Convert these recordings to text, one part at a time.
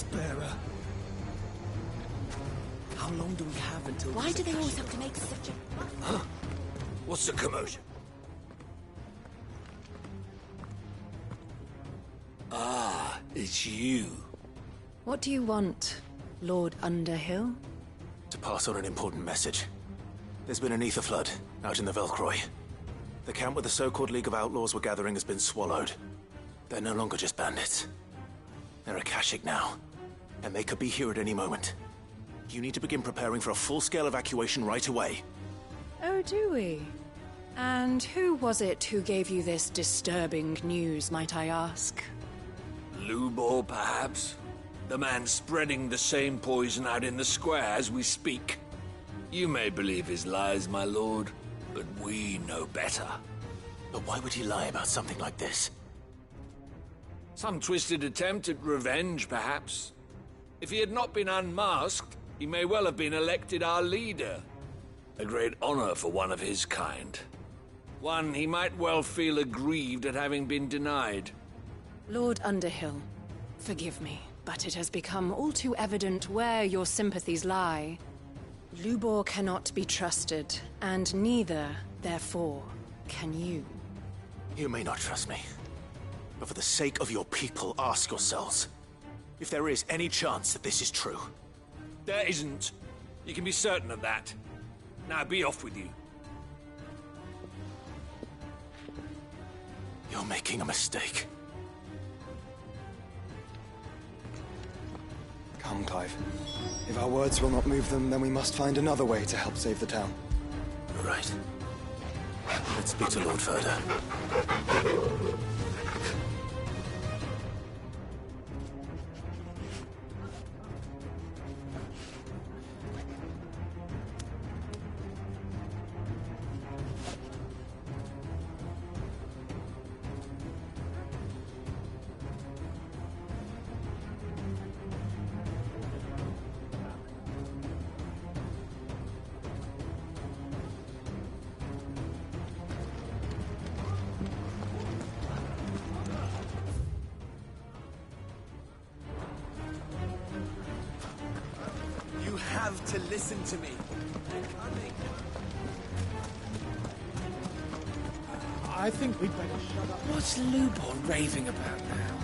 Bearer. How long do we have until... Why do they always have to make such a... What's the commotion? Ah, it's you. What do you want, Lord Underhill? To pass on an important message. There's been an ether flood out in the Velcroy. The camp where the so-called League of Outlaws were gathering has been swallowed. They're no longer just bandits. They're Akashic now, and they could be here at any moment. You need to begin preparing for a full-scale evacuation right away. Oh, do we? And who was it who gave you this disturbing news, might I ask? Lubor, perhaps? The man spreading the same poison out in the square as we speak. You may believe his lies, my lord, but we know better. But why would he lie about something like this? Some twisted attempt at revenge, perhaps. If he had not been unmasked, he may well have been elected our leader. A great honor for one of his kind. One he might well feel aggrieved at having been denied. Lord Underhill, forgive me, but it has become all too evident where your sympathies lie. Lubor cannot be trusted, and neither, therefore, can you. You may not trust me, but for the sake of your people, ask yourselves if there is any chance that this is true. There isn't. You can be certain of that. Now be off with you. You're making a mistake. Come, Clive. If our words will not move them, then we must find another way to help save the town. Right. Let's speak to Lord Ferda. You have to listen to me. I think we'd better shut up. What's Lubor raving about now?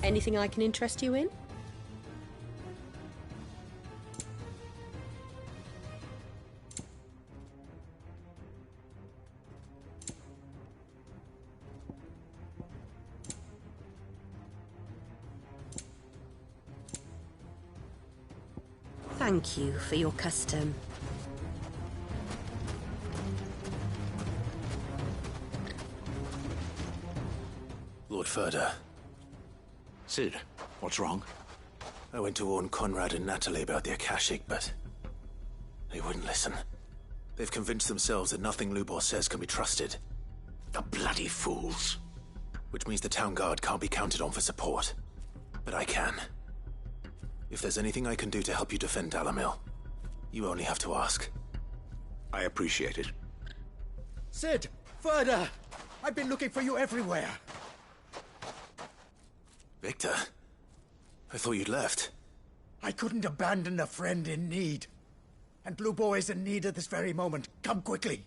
Anything I can interest you in? Thank you for your custom. Lord Ferda. Cid, what's wrong? I went to warn Conrad and Natalie about the Akashic, but they wouldn't listen. They've convinced themselves that nothing Lubor says can be trusted. The bloody fools. Which means the town guard can't be counted on for support. But I can. If there's anything I can do to help you defend Dalamil, you only have to ask. I appreciate it. Cid! Ferda! I've been looking for you everywhere. Victor? I thought you'd left. I couldn't abandon a friend in need. And Lubor is in need at this very moment. Come quickly.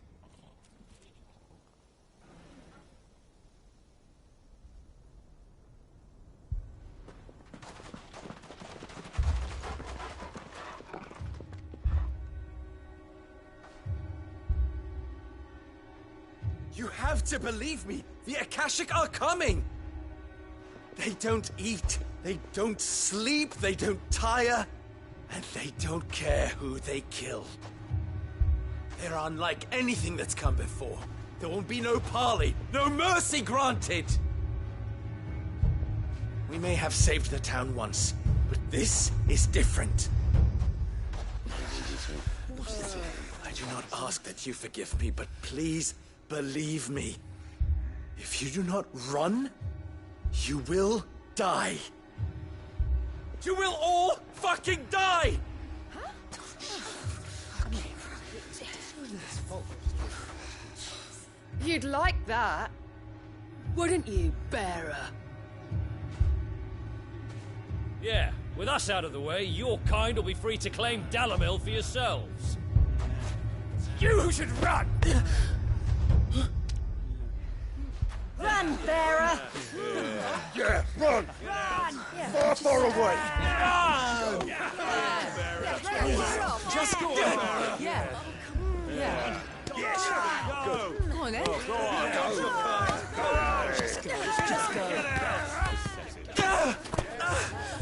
You have to believe me! The Akashic are coming! They don't eat, they don't sleep, they don't tire, and they don't care who they kill. They're unlike anything that's come before. There won't be no parley, no mercy granted! We may have saved the town once, but this is different. I do not ask that you forgive me, but please believe me. If you do not run, you will die. You will all fucking die! You'd like that, wouldn't you, bearer? Yeah, with us out of the way, your kind will be free to claim Dalimil for yourselves. You should run! Run, bearer! Yeah, run! Far, far away! Just go on. Yeah. Yeah. Yes! Go! Come on, then.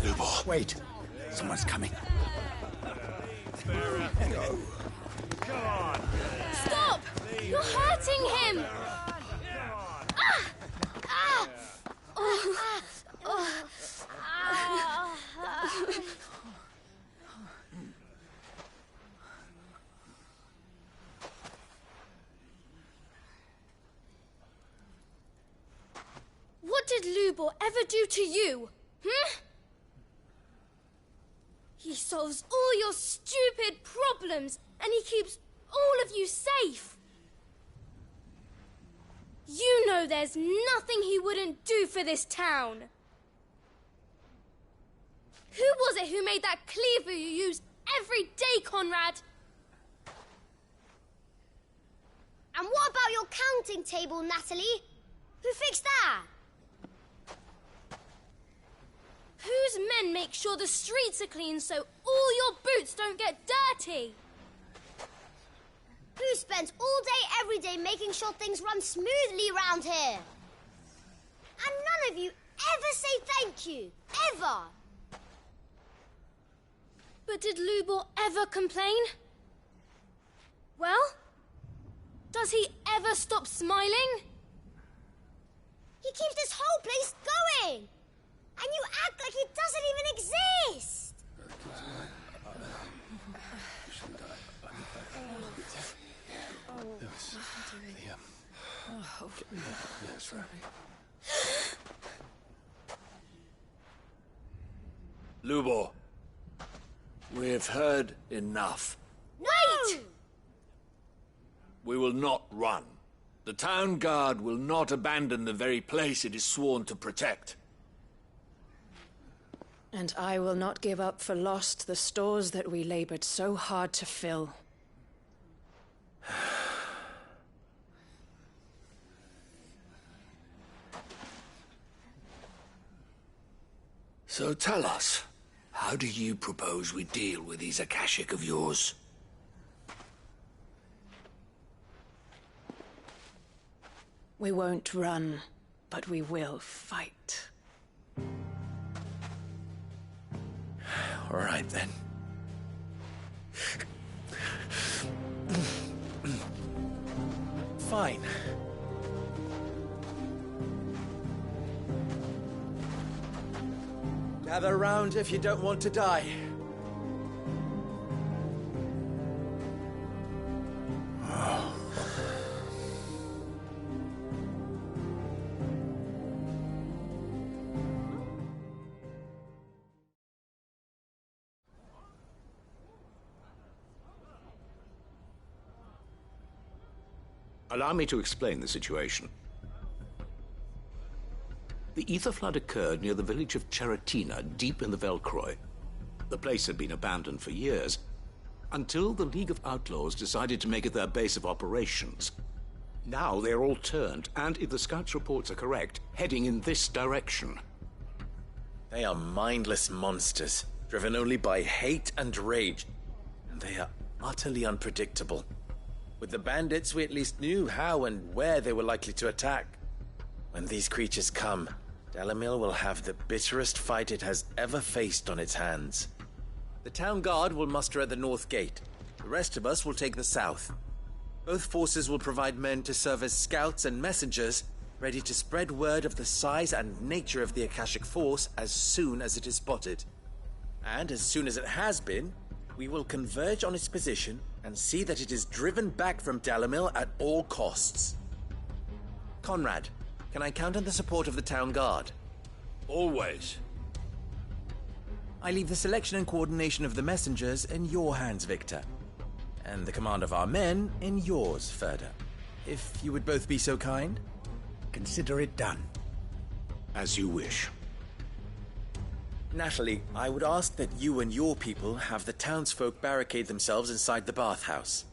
Lubor. Wait. Someone's coming. Stop! You're hurting him! What did Lubor ever do to you? He solves all your stupid problems, and he keeps all of you safe. You know there's nothing he wouldn't do for this town. Who was it who made that cleaver you use every day, Conrad? And what about your counting table, Natalie? Who fixed that? Whose men make sure the streets are clean so all your boots don't get dirty? Who spends all day, every day making sure things run smoothly round here? And none of you ever say thank you. Ever. But did Lubor ever complain? Well, does he ever stop smiling? He keeps this whole place going. And you act like it doesn't even exist. Lubor, we've heard enough. Wait! We will not run. The town guard will not abandon the very place it is sworn to protect. And I will not give up for lost the stores that we labored so hard to fill. So tell us, how do you propose we deal with these Akashic of yours? We won't run, but we will fight. All right, then. Fine. Gather round if you don't want to die. Allow me to explain the situation. The Ether Flood occurred near the village of Cheratina, deep in the Velcroy. The place had been abandoned for years, until the League of Outlaws decided to make it their base of operations. Now they're all turned, and if the Scouts' reports are correct, heading in this direction. They are mindless monsters, driven only by hate and rage. And they are utterly unpredictable. With the bandits, we at least knew how and where they were likely to attack. When these creatures come, Dalimil will have the bitterest fight it has ever faced on its hands. The town guard will muster at the north gate. The rest of us will take the south. Both forces will provide men to serve as scouts and messengers, ready to spread word of the size and nature of the Akashic force as soon as it is spotted. And as soon as it has been, we will converge on its position and see that it is driven back from Dalimil at all costs. Conrad, can I count on the support of the town guard? Always. I leave the selection and coordination of the messengers in your hands, Victor. and the command of our men in yours, Ferda. If you would both be so kind. Consider it done. As you wish. Natalie, I would ask that you and your people have the townsfolk barricade themselves inside the bathhouse.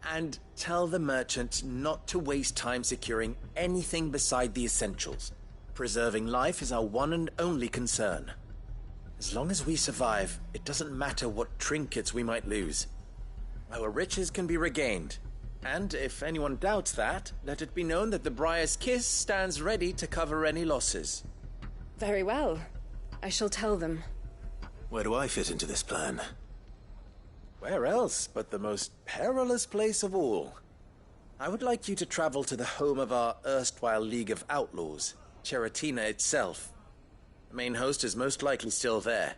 And tell the merchant not to waste time securing anything beside the essentials. Preserving life is our one and only concern. As long as we survive, it doesn't matter what trinkets we might lose. Our riches can be regained. And if anyone doubts that, let it be known that the Briar's Kiss stands ready to cover any losses. Very well. I shall tell them. Where do I fit into this plan? Where else but the most perilous place of all? I would like you to travel to the home of our erstwhile League of Outlaws, Cheratina itself. The main host is most likely still there,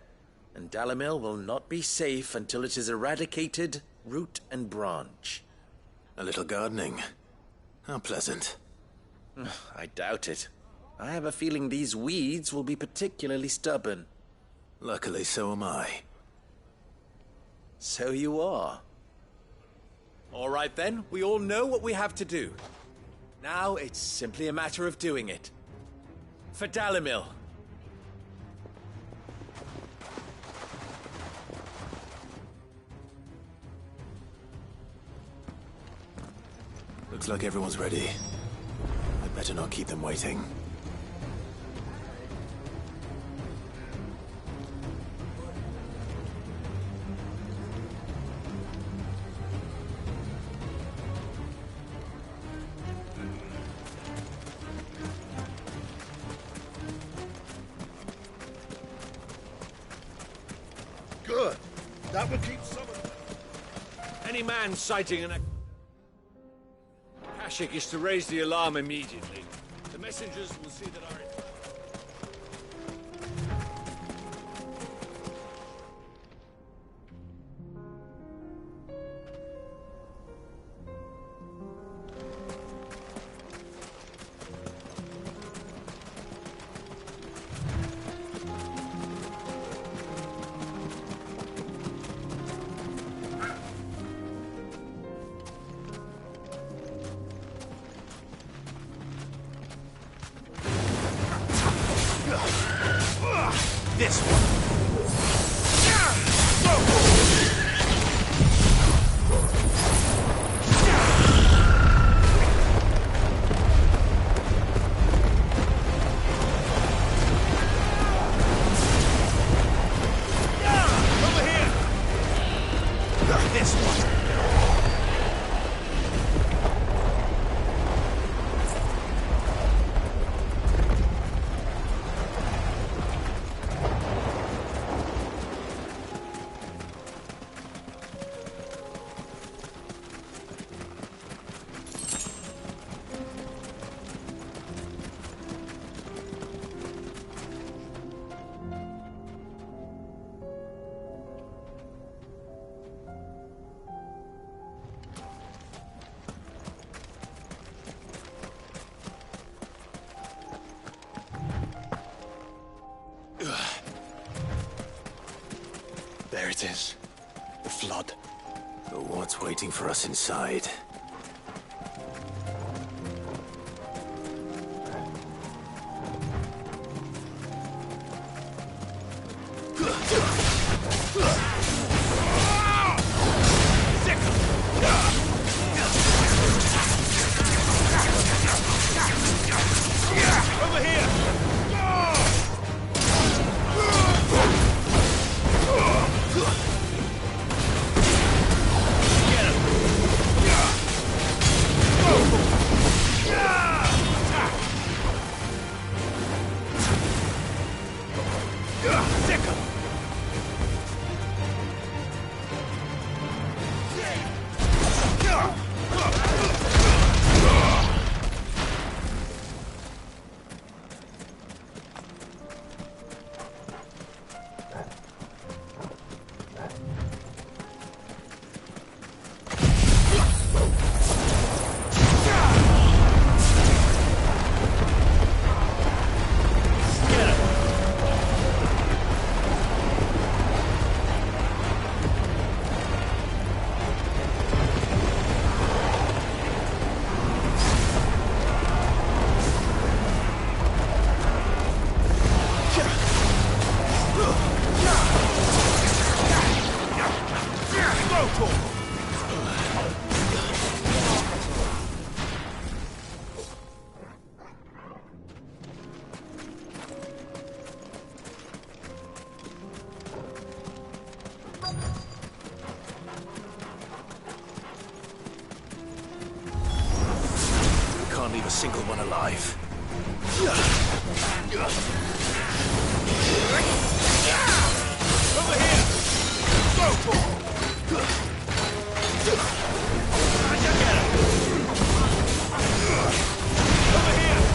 and Dalimil will not be safe until it is eradicated, root and branch. A little gardening. How pleasant. I doubt it. I have a feeling these weeds will be particularly stubborn. Luckily, so am I. So you are. All right then, we all know what we have to do. Now it's simply a matter of doing it. For Dalimil. Looks like everyone's ready. I'd better not keep them waiting. Good. That will keep some of them. Any man sighting an Akashic is to raise the alarm immediately. The messengers will see that our... This one. Over here! This one. There it is. The flood. But what's waiting for us inside? Over here! a single one alive. Over here! Go for it! Over here!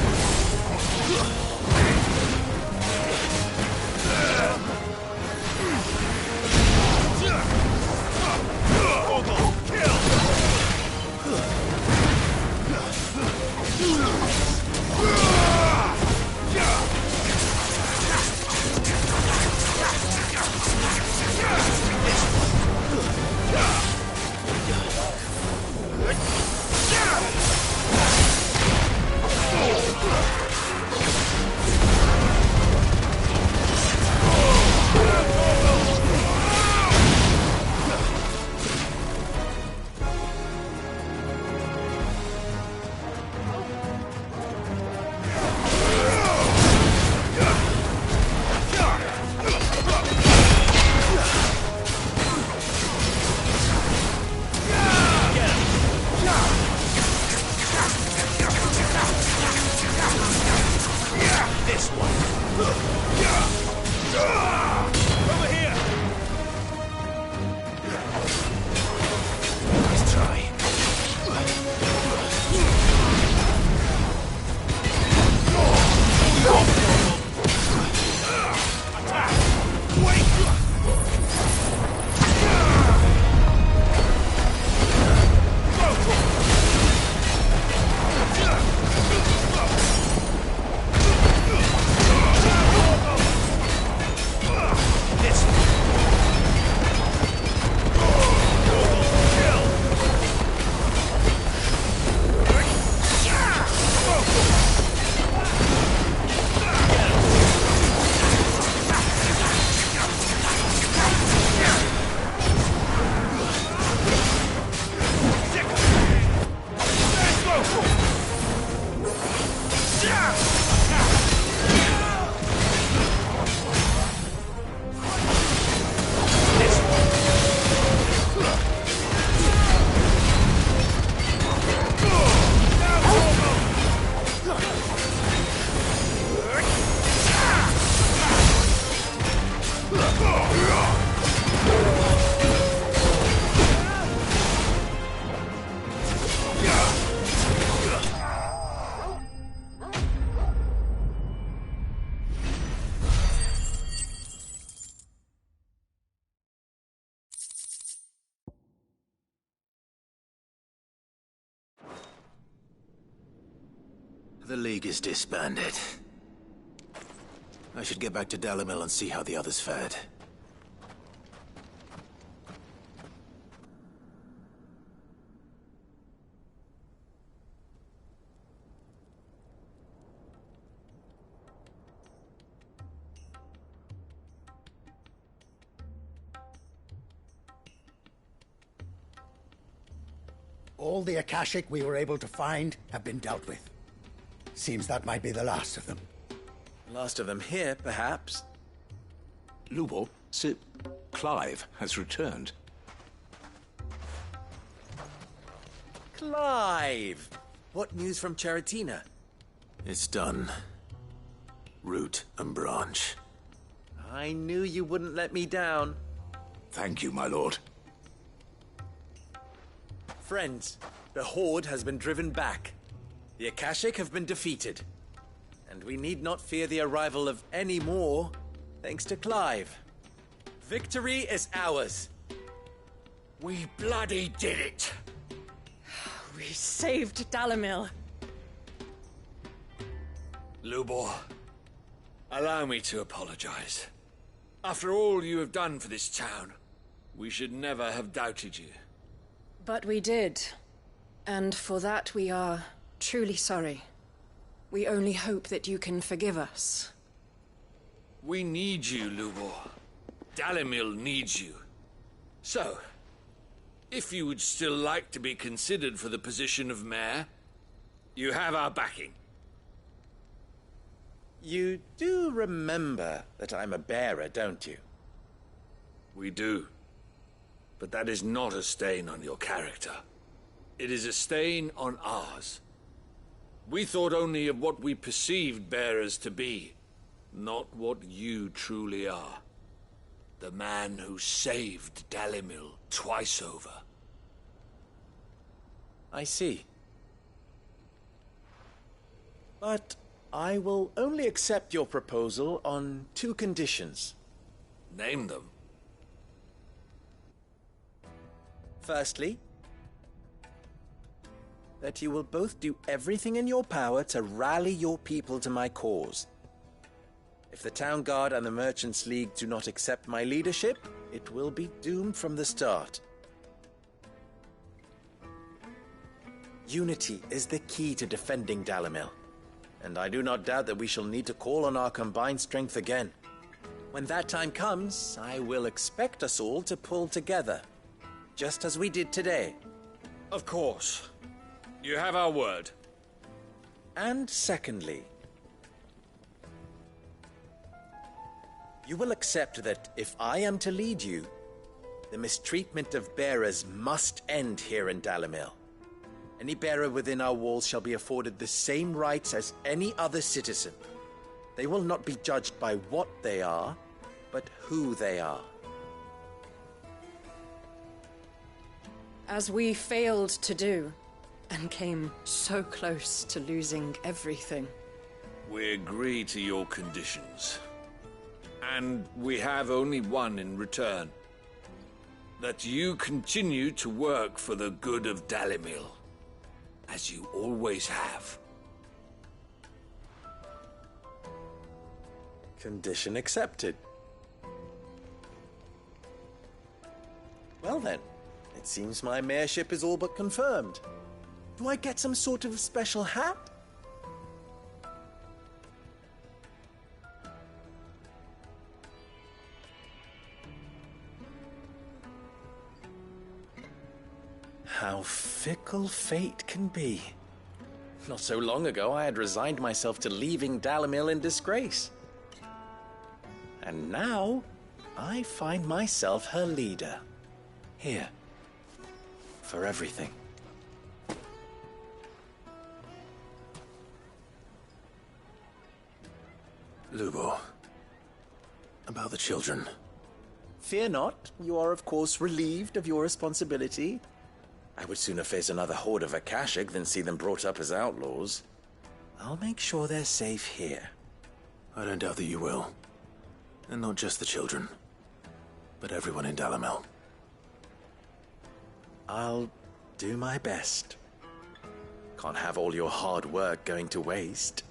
The League is disbanded. I should get back to Dalimil and see how the others fared. All the Akashic we were able to find have been dealt with. Seems that might be the last of them. Last of them here, perhaps. Lubor, Sir Clive has returned. Clive! What news from Charatina? It's done. Root and branch. I knew you wouldn't let me down. Thank you, my lord. Friends, the Horde has been driven back. The Akashic have been defeated. And we need not fear the arrival of any more, thanks to Clive. Victory is ours. We bloody did it! We saved Dalimil. Lubor, allow me to apologize. After all you have done for this town, we should never have doubted you. But we did. And for that we are truly sorry. We only hope that you can forgive us. We need you, Lubor. Dalimil needs you. So, if you would still like to be considered for the position of mayor, you have our backing. You do remember that I'm a bearer, don't you? We do. But that is not a stain on your character. It is a stain on ours. We thought only of what we perceived bearers to be, not what you truly are. The man who saved Dalimil twice over. I see. But I will only accept your proposal on 2 conditions. Name them. Firstly, that you will both do everything in your power to rally your people to my cause. If the Town Guard and the Merchants League do not accept my leadership, it will be doomed from the start. Unity is the key to defending Dalimil, and I do not doubt that we shall need to call on our combined strength again. When that time comes, I will expect us all to pull together, just as we did today. Of course. You have our word. And secondly, you will accept that if I am to lead you, the mistreatment of bearers must end here in Dalimil. Any bearer within our walls shall be afforded the same rights as any other citizen. They will not be judged by what they are, but who they are. As we failed to do, and came so close to losing everything. We agree to your conditions. And we have only one in return. That you continue to work for the good of Dalimil, as you always have. Condition accepted. Well then, it seems my mayorship is all but confirmed. Do I get some sort of special hat? How fickle fate can be. Not so long ago, I had resigned myself to leaving Dalimil in disgrace. And now, I find myself her leader. Here. For everything. Lubo. About the children. Fear not. You are, of course, relieved of your responsibility. I would sooner face another horde of Akashic than see them brought up as outlaws. I'll make sure they're safe here. I don't doubt that you will. And not just the children, but everyone in Dalimil. I'll do my best. Can't have all your hard work going to waste.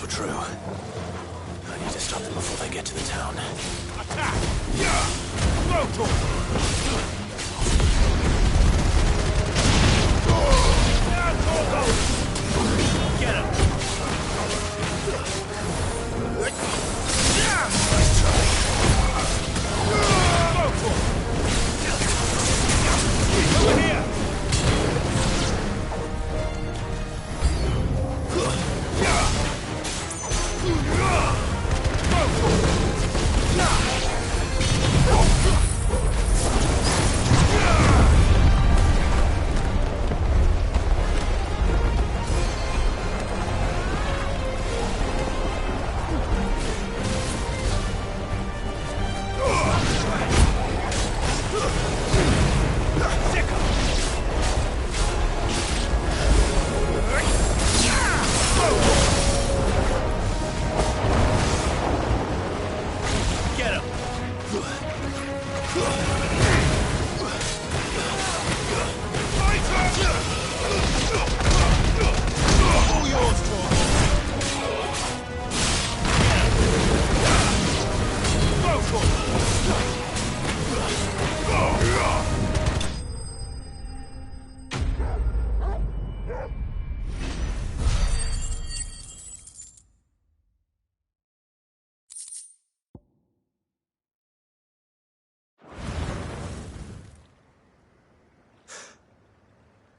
Were true. I need to stop them before they get to the town. Attack! Yeah! Rotor! Yeah, go, go!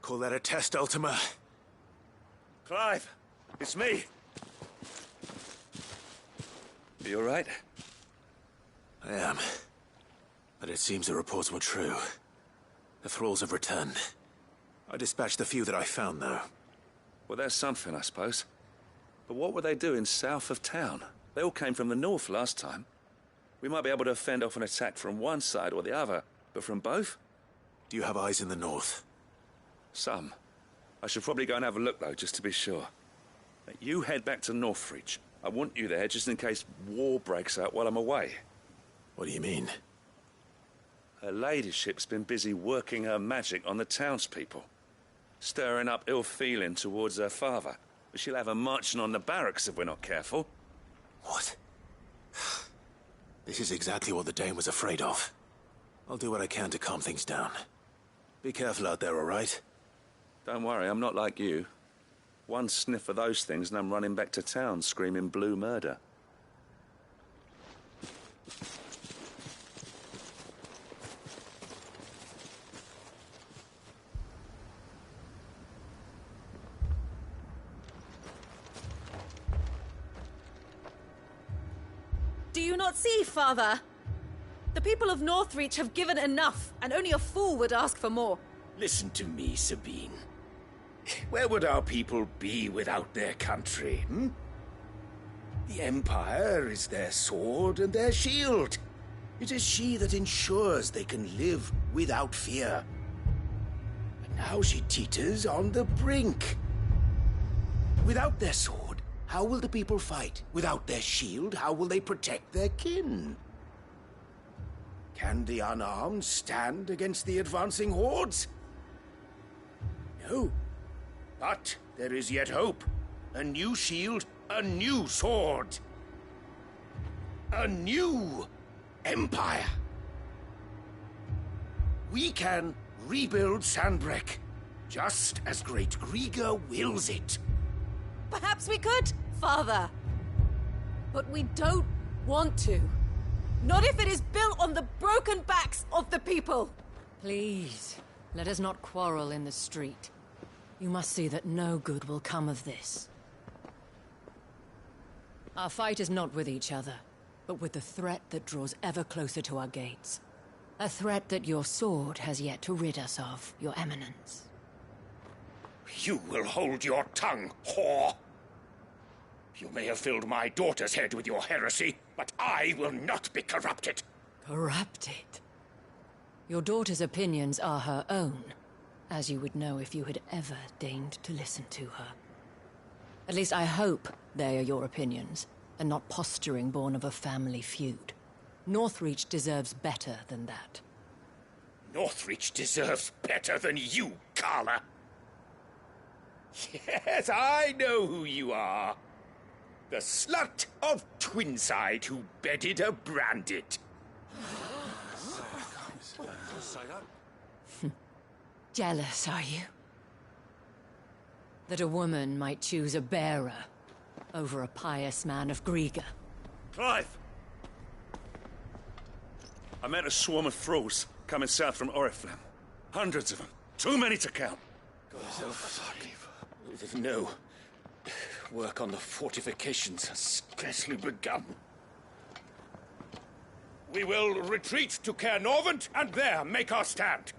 Call that a test, Ultima? Clive, it's me. Are you all right? I am. But it seems the reports were true. The thralls have returned. I dispatched the few that I found, though. Well, there's something, I suppose. But what were they doing south of town? They all came from the north last time. We might be able to fend off an attack from one side or the other, but from both? Do you have eyes in the north? Some. I should probably go and have a look, though, just to be sure. You head back to Northreach. I want you there just in case war breaks out while I'm away. What do you mean? Her ladyship's been busy working her magic on the townspeople, stirring up ill feeling towards her father. She'll have her marching on the barracks if we're not careful. What? This is exactly what the Dane was afraid of. I'll do what I can to calm things down. Be careful out there, all right? Don't worry, I'm not like you. One sniff of those things and I'm running back to town screaming blue murder. Do you not see, Father? The people of Northreach have given enough, and only a fool would ask for more. Listen to me, Sabine. Where would our people be without their country, hmm? The Empire is their sword and their shield. It is she that ensures they can live without fear. But now she teeters on the brink. Without their sword, how will the people fight? Without their shield, how will they protect their kin? Can the unarmed stand against the advancing hordes? No. But there is yet hope. A new shield, a new sword. A new empire. We can rebuild Sanbreque, just as Great Griga wills it. Perhaps we could, Father. But we don't want to. Not if it is built on the broken backs of the people. Please, let us not quarrel in the street. You must see that no good will come of this. Our fight is not with each other, but with the threat that draws ever closer to our gates. A threat that your sword has yet to rid us of, Your Eminence. You will hold your tongue, whore! You may have filled my daughter's head with your heresy, but I will not be corrupted. Corrupted? Your daughter's opinions are her own, as you would know if you had ever deigned to listen to her. At least I hope they are your opinions, and not posturing born of a family feud. Northreach deserves better than that. Northreach deserves better than you, Carla. Yes, I know who you are. The slut of Twinside who bedded a Branded. Jealous, are you? That a woman might choose a bearer over a pious man of Griga. Clive! I met a swarm of thralls coming south from Oriflamme. Hundreds of them. Too many to count. No. Work on the fortifications has scarcely begun. We will retreat to Caer Norvent and there make our stand.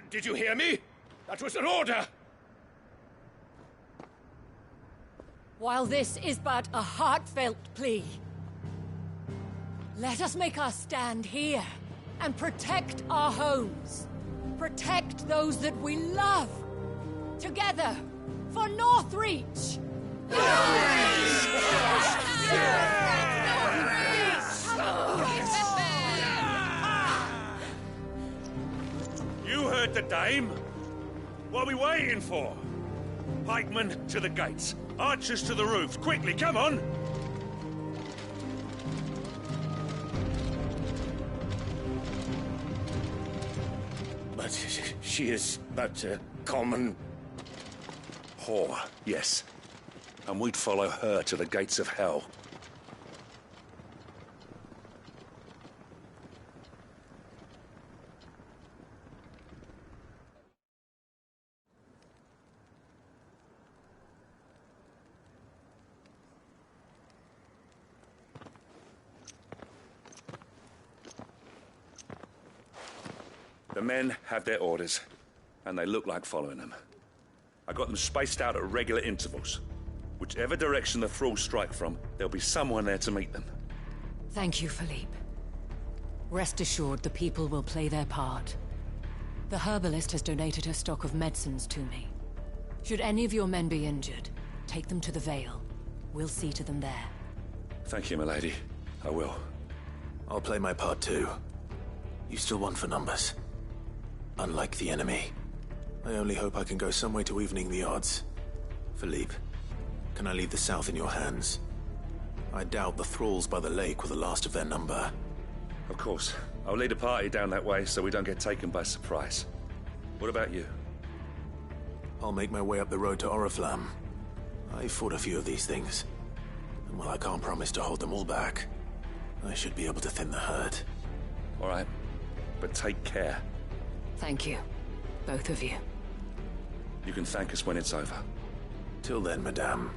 Did you hear me? That was an order! While this is but a heartfelt plea, let us make our stand here and protect our homes. Protect those that we love. Together, for Northreach! You heard the dame. What are we waiting for? Pikemen to the gates. Archers to the roofs. Quickly, come on! But she is but a common... whore, yes. And we'd follow her to the gates of hell. The men have their orders, and they look like following them. I got them spaced out at regular intervals. Whichever direction the thralls strike from, there'll be someone there to meet them. Thank you, Philippe. Rest assured, the people will play their part. The herbalist has donated her stock of medicines to me. Should any of your men be injured, take them to the Vale. We'll see to them there. Thank you, milady. I will. I'll play my part too. You still won for numbers. Unlike the enemy. I only hope I can go some way to evening the odds. Philippe, can I leave the South in your hands? I doubt the thralls by the lake were the last of their number. Of course. I'll lead a party down that way so we don't get taken by surprise. What about you? I'll make my way up the road to Oriflamme. I fought a few of these things. And while I can't promise to hold them all back, I should be able to thin the herd. All right. But take care. Thank you. Both of you. You can thank us when it's over. Till then, madame.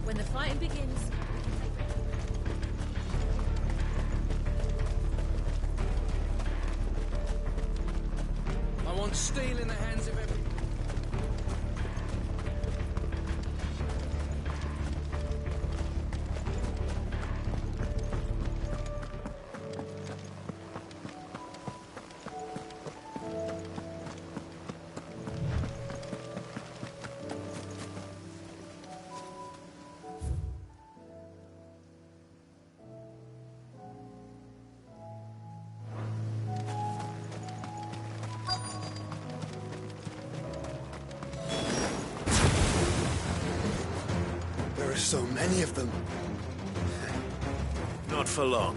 When the fighting begins... I want steel in the hands of everyone. So many of them. Not for long.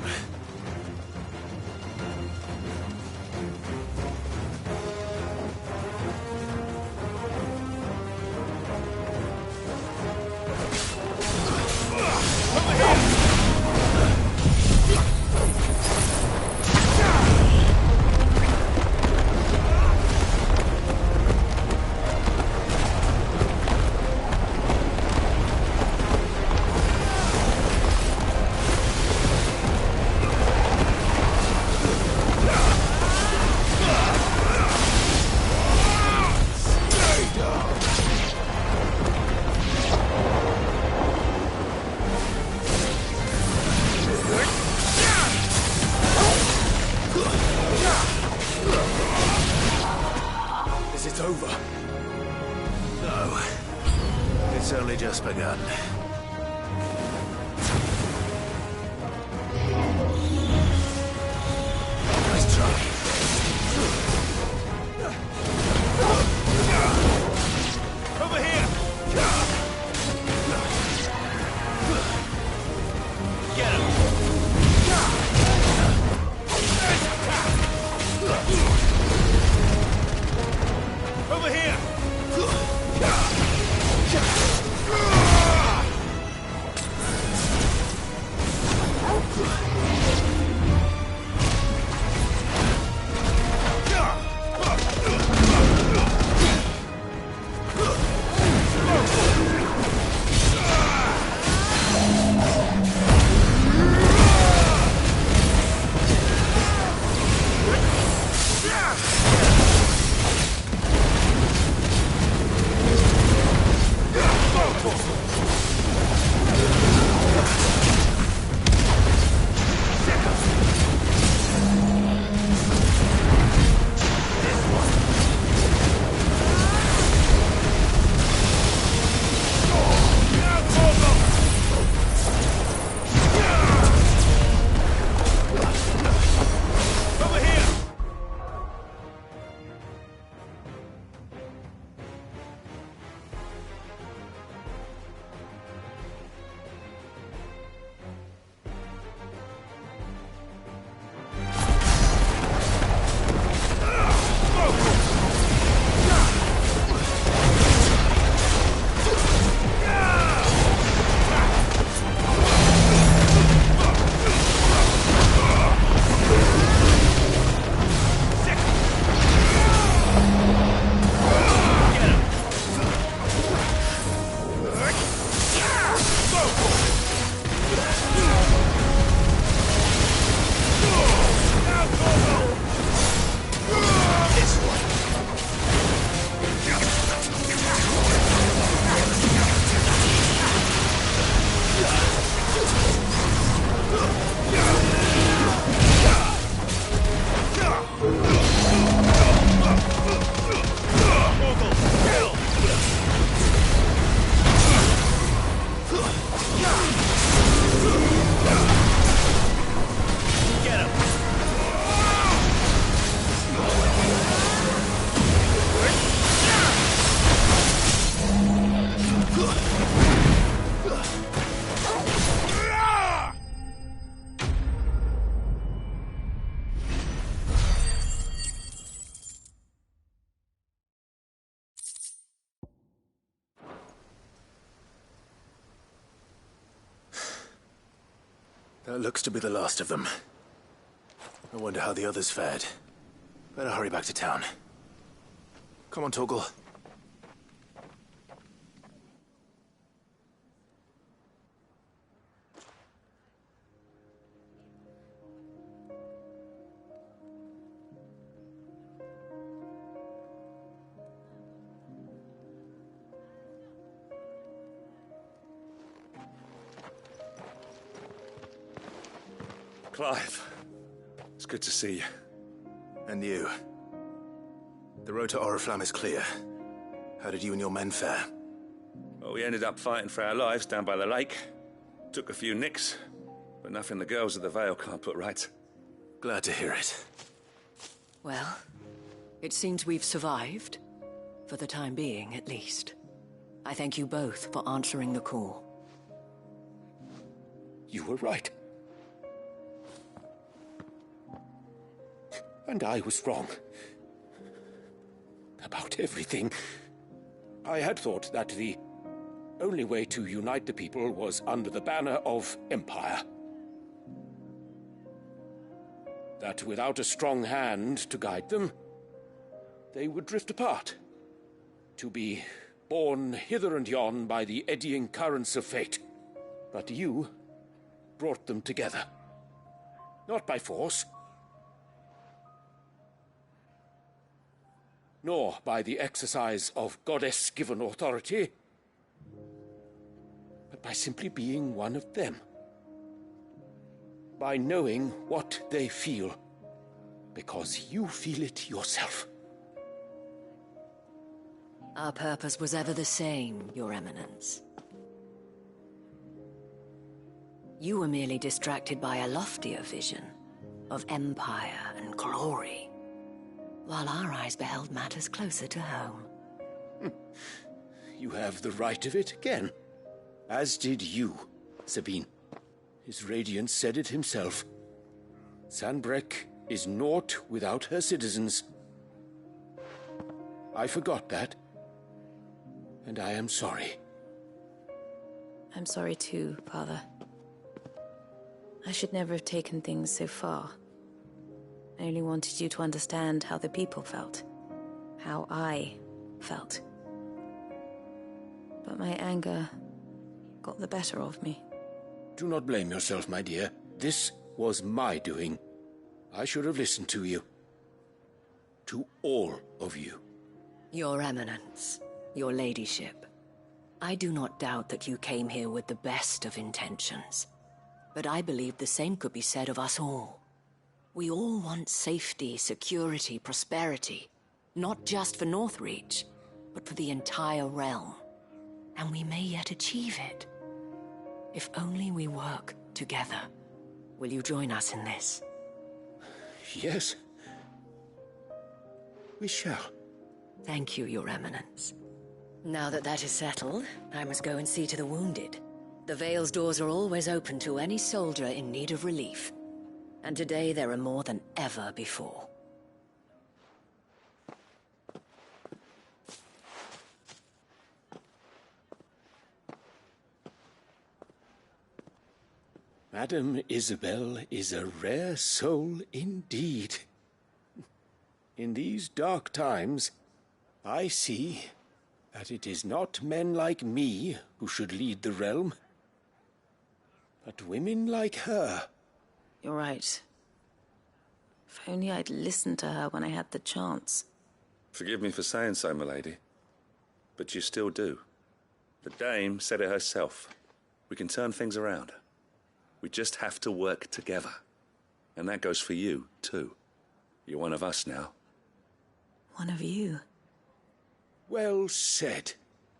Just begun. Nice try. Over here! Get him! Over here! That looks to be the last of them. I wonder how the others fared. Better hurry back to town. Come on, Torgal. Clive, it's good to see you. And you. The road to Oriflamme is clear. How did you and your men fare? Well, we ended up fighting for our lives down by the lake. Took a few nicks, but nothing the girls of the Vale can't put right. Glad to hear it. Well, it seems we've survived. For the time being, at least. I thank you both for answering the call. You were right. And I was wrong. About everything. I had thought that the only way to unite the people was under the banner of Empire. That without a strong hand to guide them, they would drift apart. To be borne hither and yon by the eddying currents of fate. But you brought them together. Not by force, nor by the exercise of goddess-given authority, but by simply being one of them. By knowing what they feel, because you feel it yourself. Our purpose was ever the same, Your Eminence. You were merely distracted by a loftier vision of empire and glory, while our eyes beheld matters closer to home. You have the right of it again. As did you, Sabine. His Radiance said it himself. Sanbreque is naught without her citizens. I forgot that. And I am sorry. I'm sorry too, Father. I should never have taken things so far. I only wanted you to understand how the people felt. How I felt. But my anger got the better of me. Do not blame yourself, my dear. This was my doing. I should have listened to you. To all of you. Your Eminence, your Ladyship, I do not doubt that you came here with the best of intentions. But I believe the same could be said of us all. We all want safety, security, prosperity. Not just for Northreach, but for the entire realm. And we may yet achieve it. If only we work together. Will you join us in this? Yes. We shall. Thank you, Your Eminence. Now that that is settled, I must go and see to the wounded. The Vale's doors are always open to any soldier in need of relief. And today there are more than ever before. Madame Isabel is a rare soul indeed. In these dark times, I see that it is not men like me who should lead the realm, but women like her. You're right. If only I'd listened to her when I had the chance. Forgive me for saying so, milady, but you still do. The Dame said it herself. We can turn things around. We just have to work together. And that goes for you, too. You're one of us now. One of you? Well said,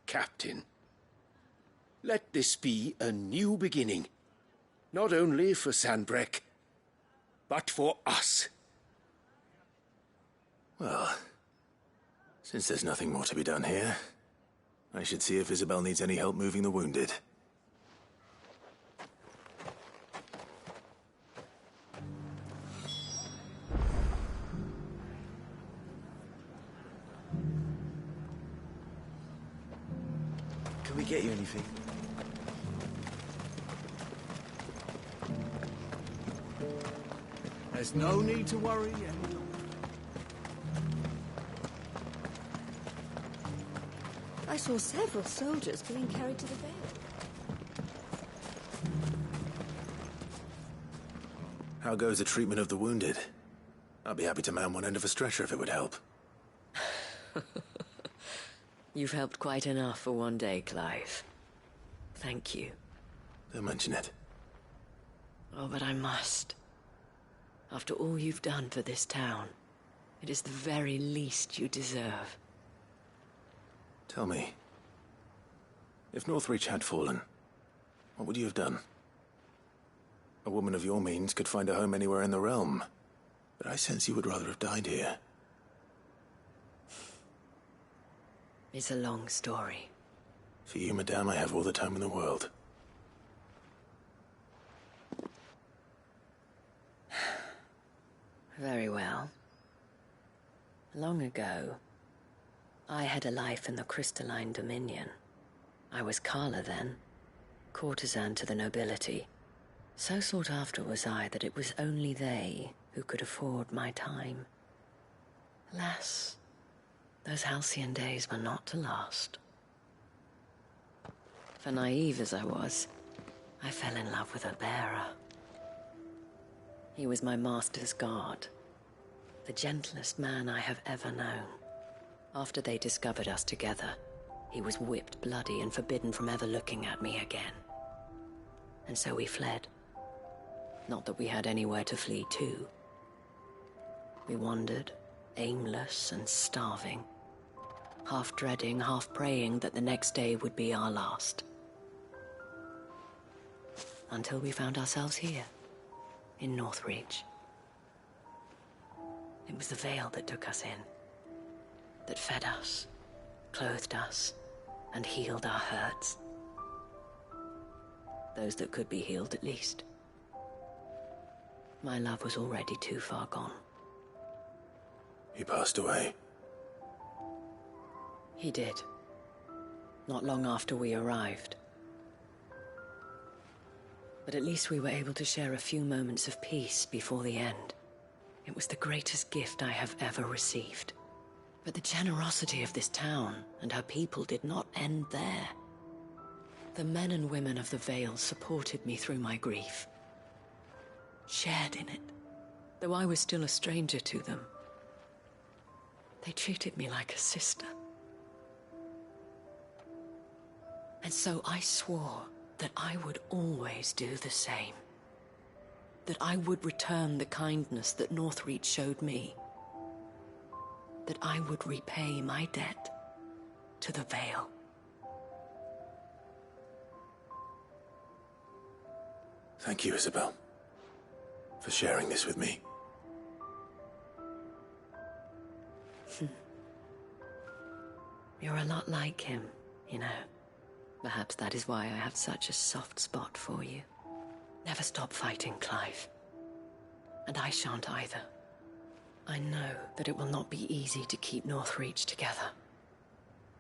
Captain. Let this be a new beginning. Not only for Sanbreque, but for us. Well, since there's nothing more to be done here, I should see if Isabel needs any help moving the wounded. Can we get you anything? There's no need to worry any longer. I saw several soldiers being carried to the Vale. How goes the treatment of the wounded? I'd be happy to man one end of a stretcher if it would help. You've helped quite enough for one day, Clive. Thank you. Don't mention it. Oh, but I must. After all you've done for this town, it is the very least you deserve. Tell me, if Northreach had fallen, what would you have done? A woman of your means could find a home anywhere in the realm, but I sense you would rather have died here. It's a long story. For you, madame, I have all the time in the world. Very well. Long ago, I had a life in the Crystalline Dominion. I was Carla then, courtesan to the nobility. So sought after was I that it was only they who could afford my time. Alas, those halcyon days were not to last. For naive as I was, I fell in love with a bearer. He was my master's guard, the gentlest man I have ever known. After they discovered us together, he was whipped bloody and forbidden from ever looking at me again. And so we fled. Not that we had anywhere to flee to. We wandered, aimless and starving, half dreading, half praying that the next day would be our last. Until we found ourselves here, in Northreach. It was the Vale that took us in, that fed us, clothed us, and healed our hurts. Those that could be healed, at least. My love was already too far gone. He passed away. He did. Not long after we arrived. But at least we were able to share a few moments of peace before the end. It was the greatest gift I have ever received. But the generosity of this town and her people did not end there. The men and women of the Vale supported me through my grief. Shared in it, though I was still a stranger to them. They treated me like a sister. And so I swore that I would always do the same. That I would return the kindness that Northreach showed me. That I would repay my debt to the Vale. Thank you, Isabel, for sharing this with me. You're a lot like him, you know. Perhaps that is why I have such a soft spot for you. Never stop fighting, Clive. And I shan't either. I know that it will not be easy to keep Northreach together.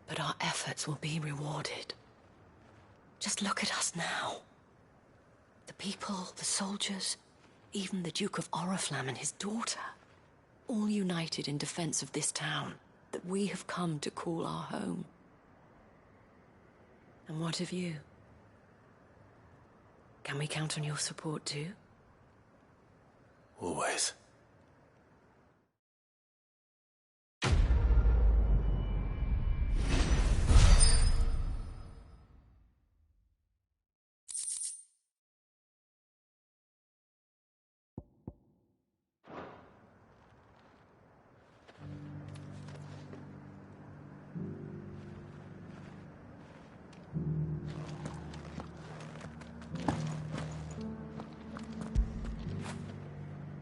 But our efforts will be rewarded. Just look at us now. The people, the soldiers, even the Duke of Oriflamme and his daughter. All united in defense of this town that we have come to call our home. And what of you? Can we count on your support too? Always.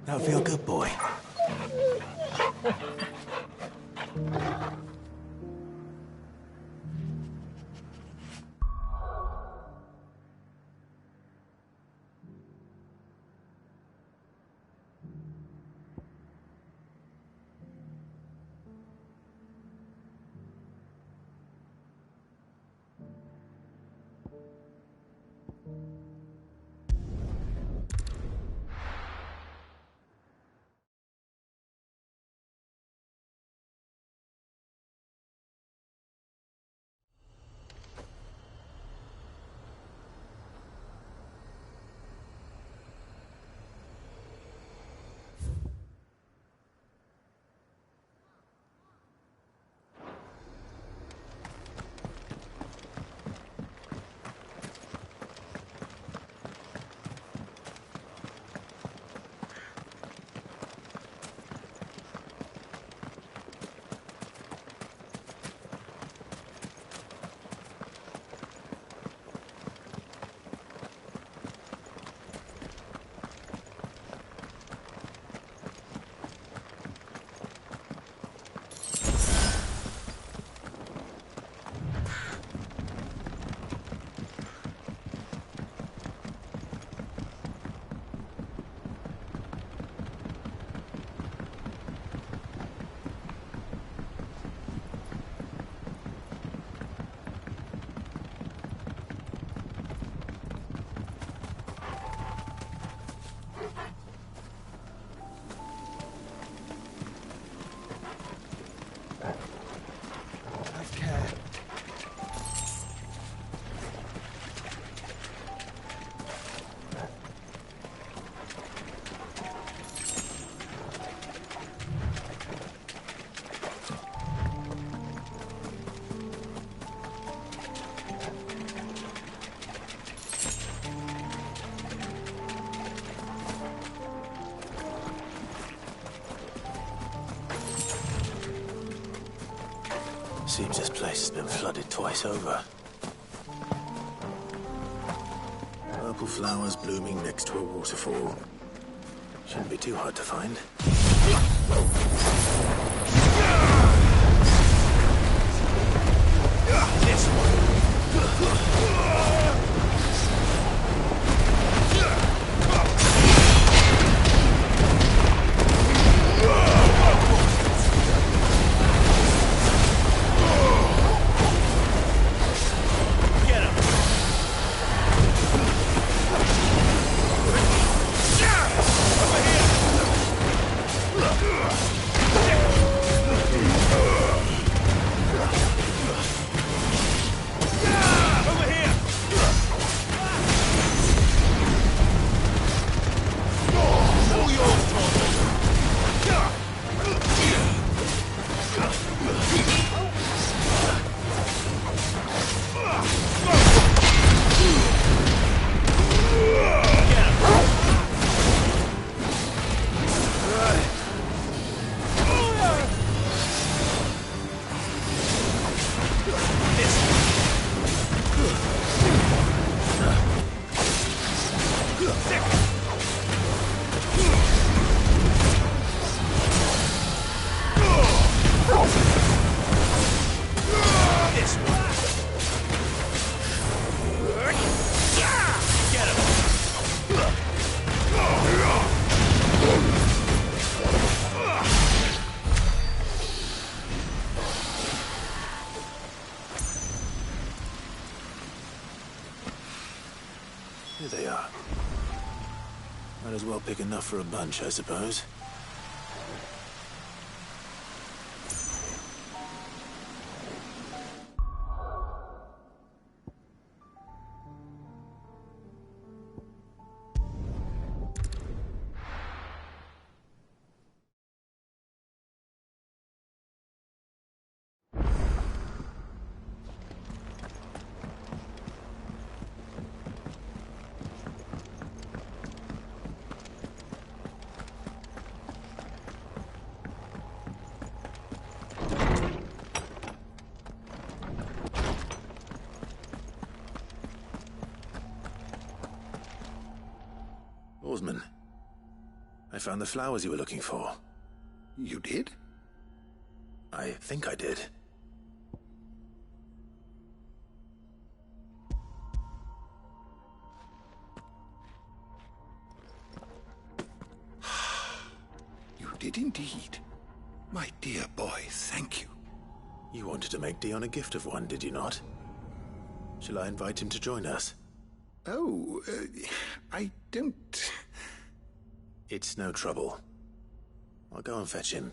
Now feel good, boy. Seems this place has been flooded twice over. Purple flowers blooming next to a waterfall. Shouldn't be too hard to find. This one. Here they are. Might as well pick enough for a bunch, I suppose. Oarsman, I found the flowers you were looking for. You did? I think I did. You did indeed. My dear boy, thank you. You wanted to make Dion a gift of one, did you not? Shall I invite him to join us? Oh, I don't... It's no trouble. I'll go and fetch him.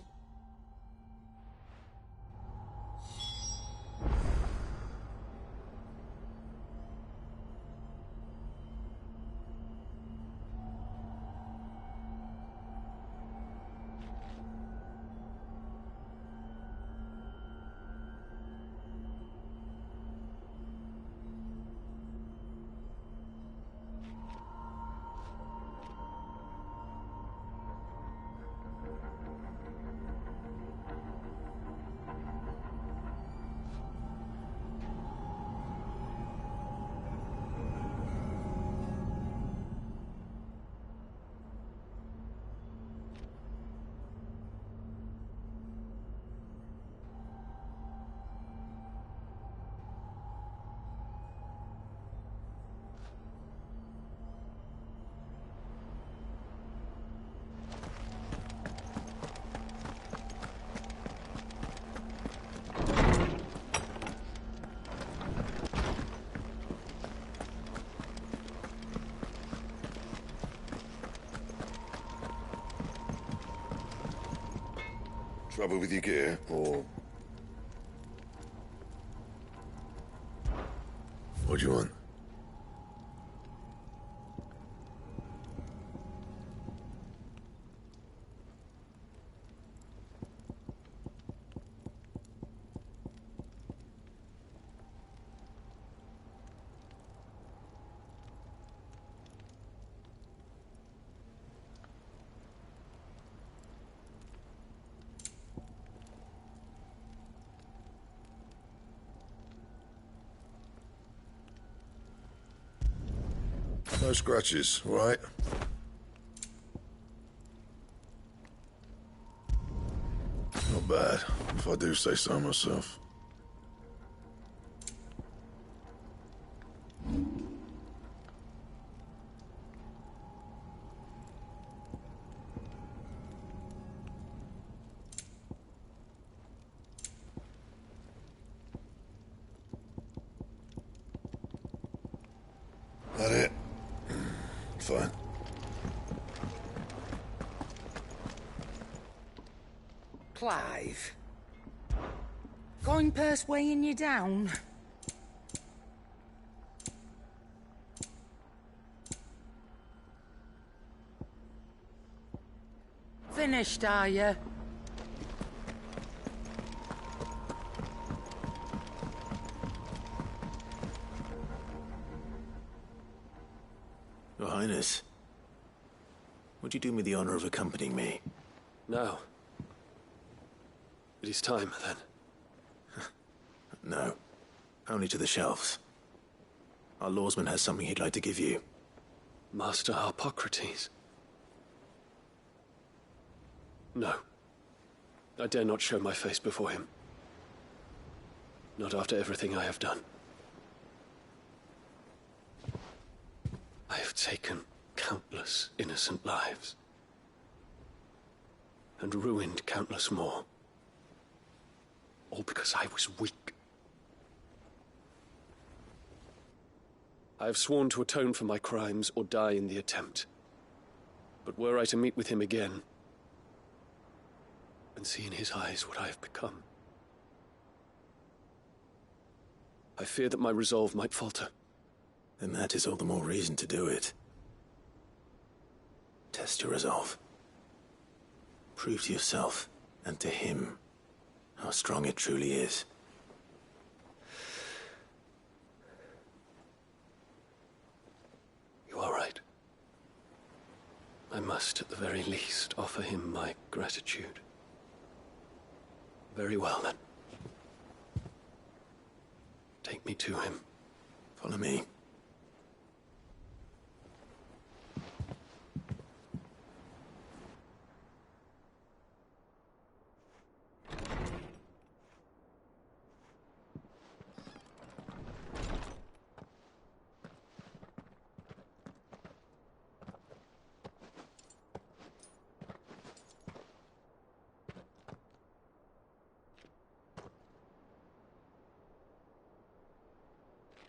Trouble with your gear, or... What do you want? No scratches, all right? Not bad, if I do say so myself. That it? Fine. Clive. Going purse weighing you down? Finished, are you? Your Highness, would you do me the honor of accompanying me? No. It is time, then. No. Only to the shelves. Our lawsman has something he'd like to give you. Master Harpocrates. No. I dare not show my face before him. Not after everything I have done. I have taken countless innocent lives. And ruined countless more. All because I was weak. I have sworn to atone for my crimes or die in the attempt. But were I to meet with him again, and see in his eyes what I have become, I fear that my resolve might falter. Then that is all the more reason to do it. Test your resolve. Prove to yourself, and to him, how strong it truly is. You are right. I must, at the very least, offer him my gratitude. Very well, then. Take me to him. Follow me.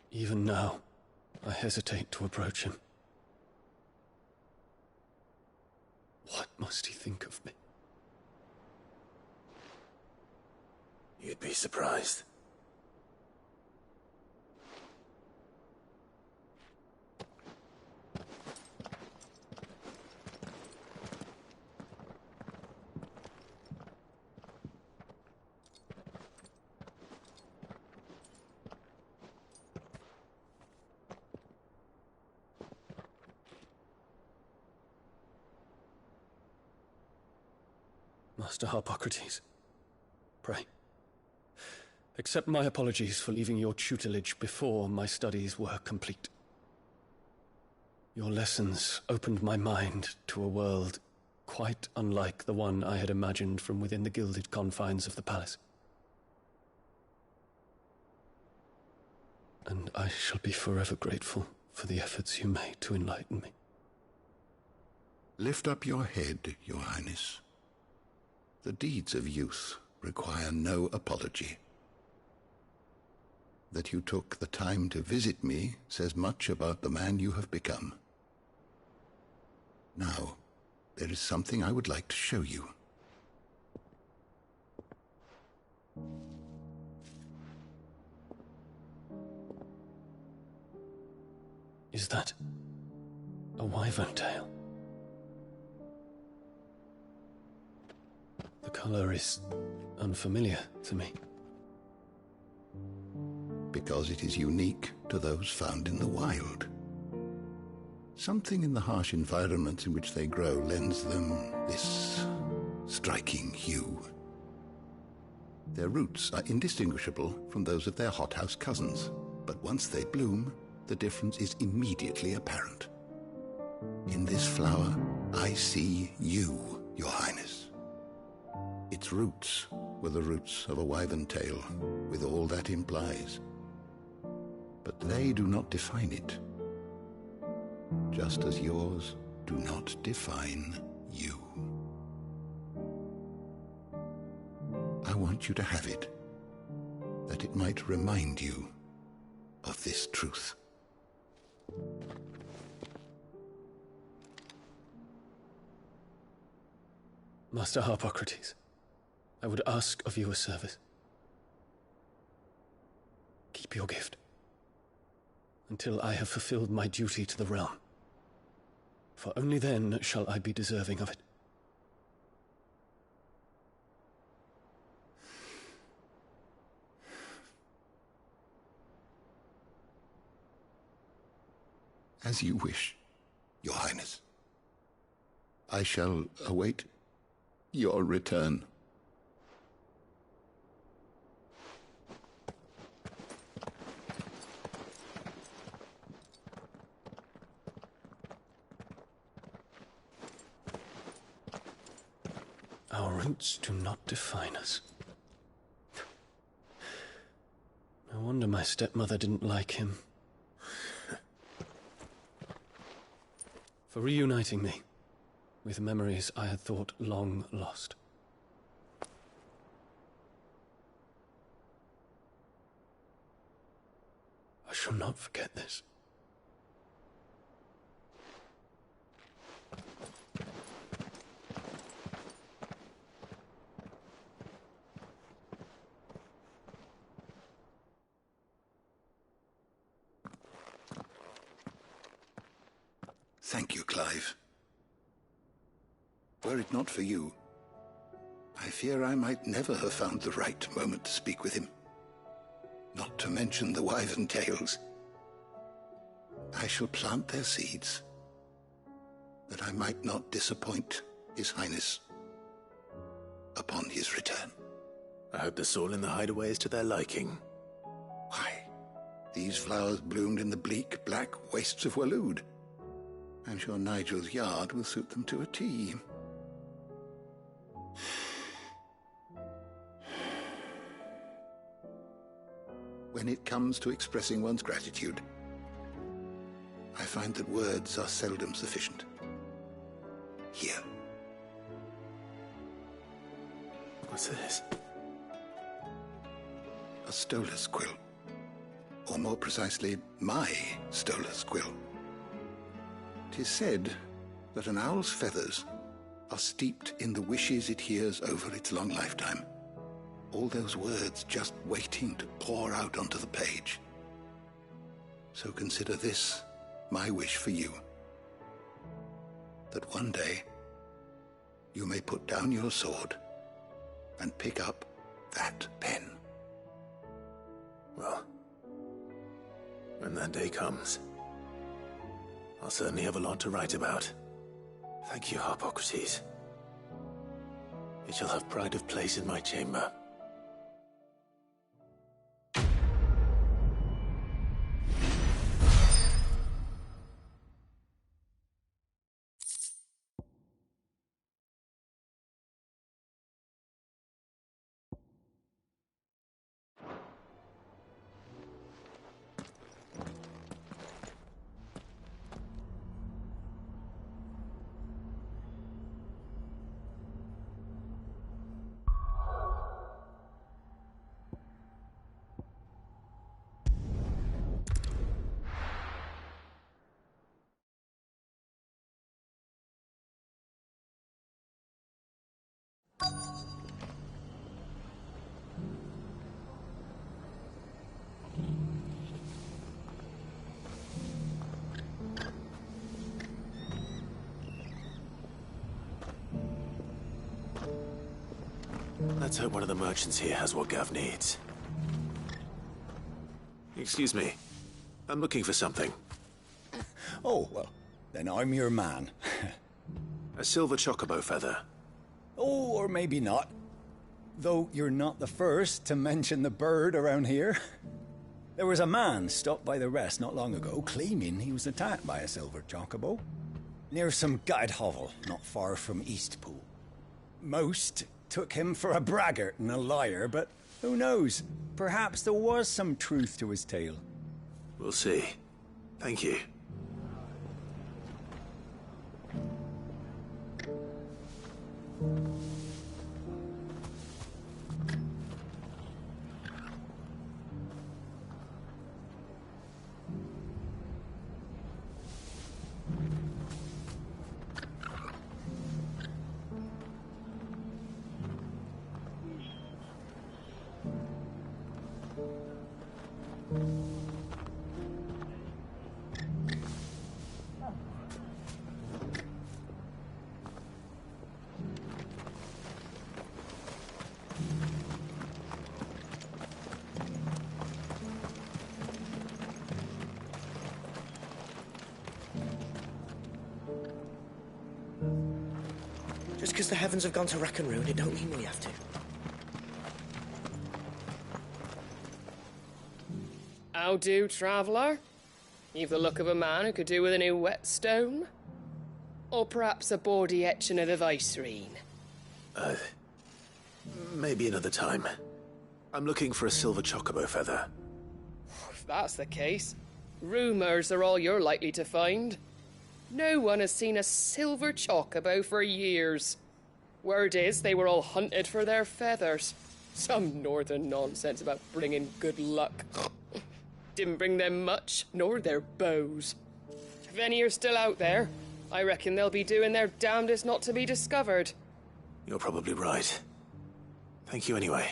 Even now, I hesitate to approach him. What must he think of me? You'd be surprised. Master Harpocrates, pray, accept my apologies for leaving your tutelage before my studies were complete. Your lessons opened my mind to a world quite unlike the one I had imagined from within the gilded confines of the palace. And I shall be forever grateful for the efforts you made to enlighten me. Lift up your head, Your Highness. The deeds of youth require no apology. That you took the time to visit me says much about the man you have become. Now, there is something I would like to show you. Is that a wyvern tail? The color is unfamiliar to me. Because it is unique to those found in the wild. Something in the harsh environments in which they grow lends them this striking hue. Their roots are indistinguishable from those of their hothouse cousins, but once they bloom, the difference is immediately apparent. In this flower, I see you, Your Highness. Its roots were the roots of a wyvern tail, with all that implies. But they do not define it, just as yours do not define you. I want you to have it, that it might remind you of this truth. Master Harpocrates, I would ask of you a service. Keep your gift until I have fulfilled my duty to the realm, for only then shall I be deserving of it. As you wish, Your Highness. I shall await your return. Our roots do not define us. No wonder my stepmother didn't like him. For reuniting me with memories I had thought long lost. I shall not forget this. Thank you, Clive. Were it not for you, I fear I might never have found the right moment to speak with him. Not to mention the wyvern tales. I shall plant their seeds, that I might not disappoint His Highness upon his return. I hope the soil in the hideaway is to their liking. Why, these flowers bloomed in the bleak, black wastes of Waloed. I'm sure Nigel's yard will suit them to a T. When it comes to expressing one's gratitude, I find that words are seldom sufficient. Here. What's this? A Stolas quill. Or more precisely, my Stolas quill. 'Tis said that an owl's feathers are steeped in the wishes it hears over its long lifetime. All those words just waiting to pour out onto the page. So consider this my wish for you. That one day you may put down your sword and pick up that pen. Well, when that day comes, I'll certainly have a lot to write about. Thank you, Harpocrates. It shall have pride of place in my chamber. Let's hope one of the merchants here has what Gav needs. Excuse me. I'm looking for something. Oh, well, then I'm your man. A silver chocobo feather. Oh, or maybe not. Though you're not the first to mention the bird around here. There was a man stopped by the rest not long ago claiming he was attacked by a silver chocobo. Near some gutted hovel, not far from Eastpool. Most took him for a braggart and a liar, but who knows? Perhaps there was some truth to his tale. We'll see. Thank you. Just because the heavens have gone to rack and ruin, it don't mean we have to. How do, traveller? You've the look of a man who could do with a new whetstone. Or perhaps a bawdy etching of the Vicereine. Maybe another time. I'm looking for a silver chocobo feather. If that's the case, rumours are all you're likely to find. No one has seen a silver chocobo for years. Word is they were all hunted for their feathers. Some northern nonsense about bringing good luck. Didn't bring them much, nor their bows. If any are still out there, I reckon they'll be doing their damnedest not to be discovered. You're probably right. Thank you anyway.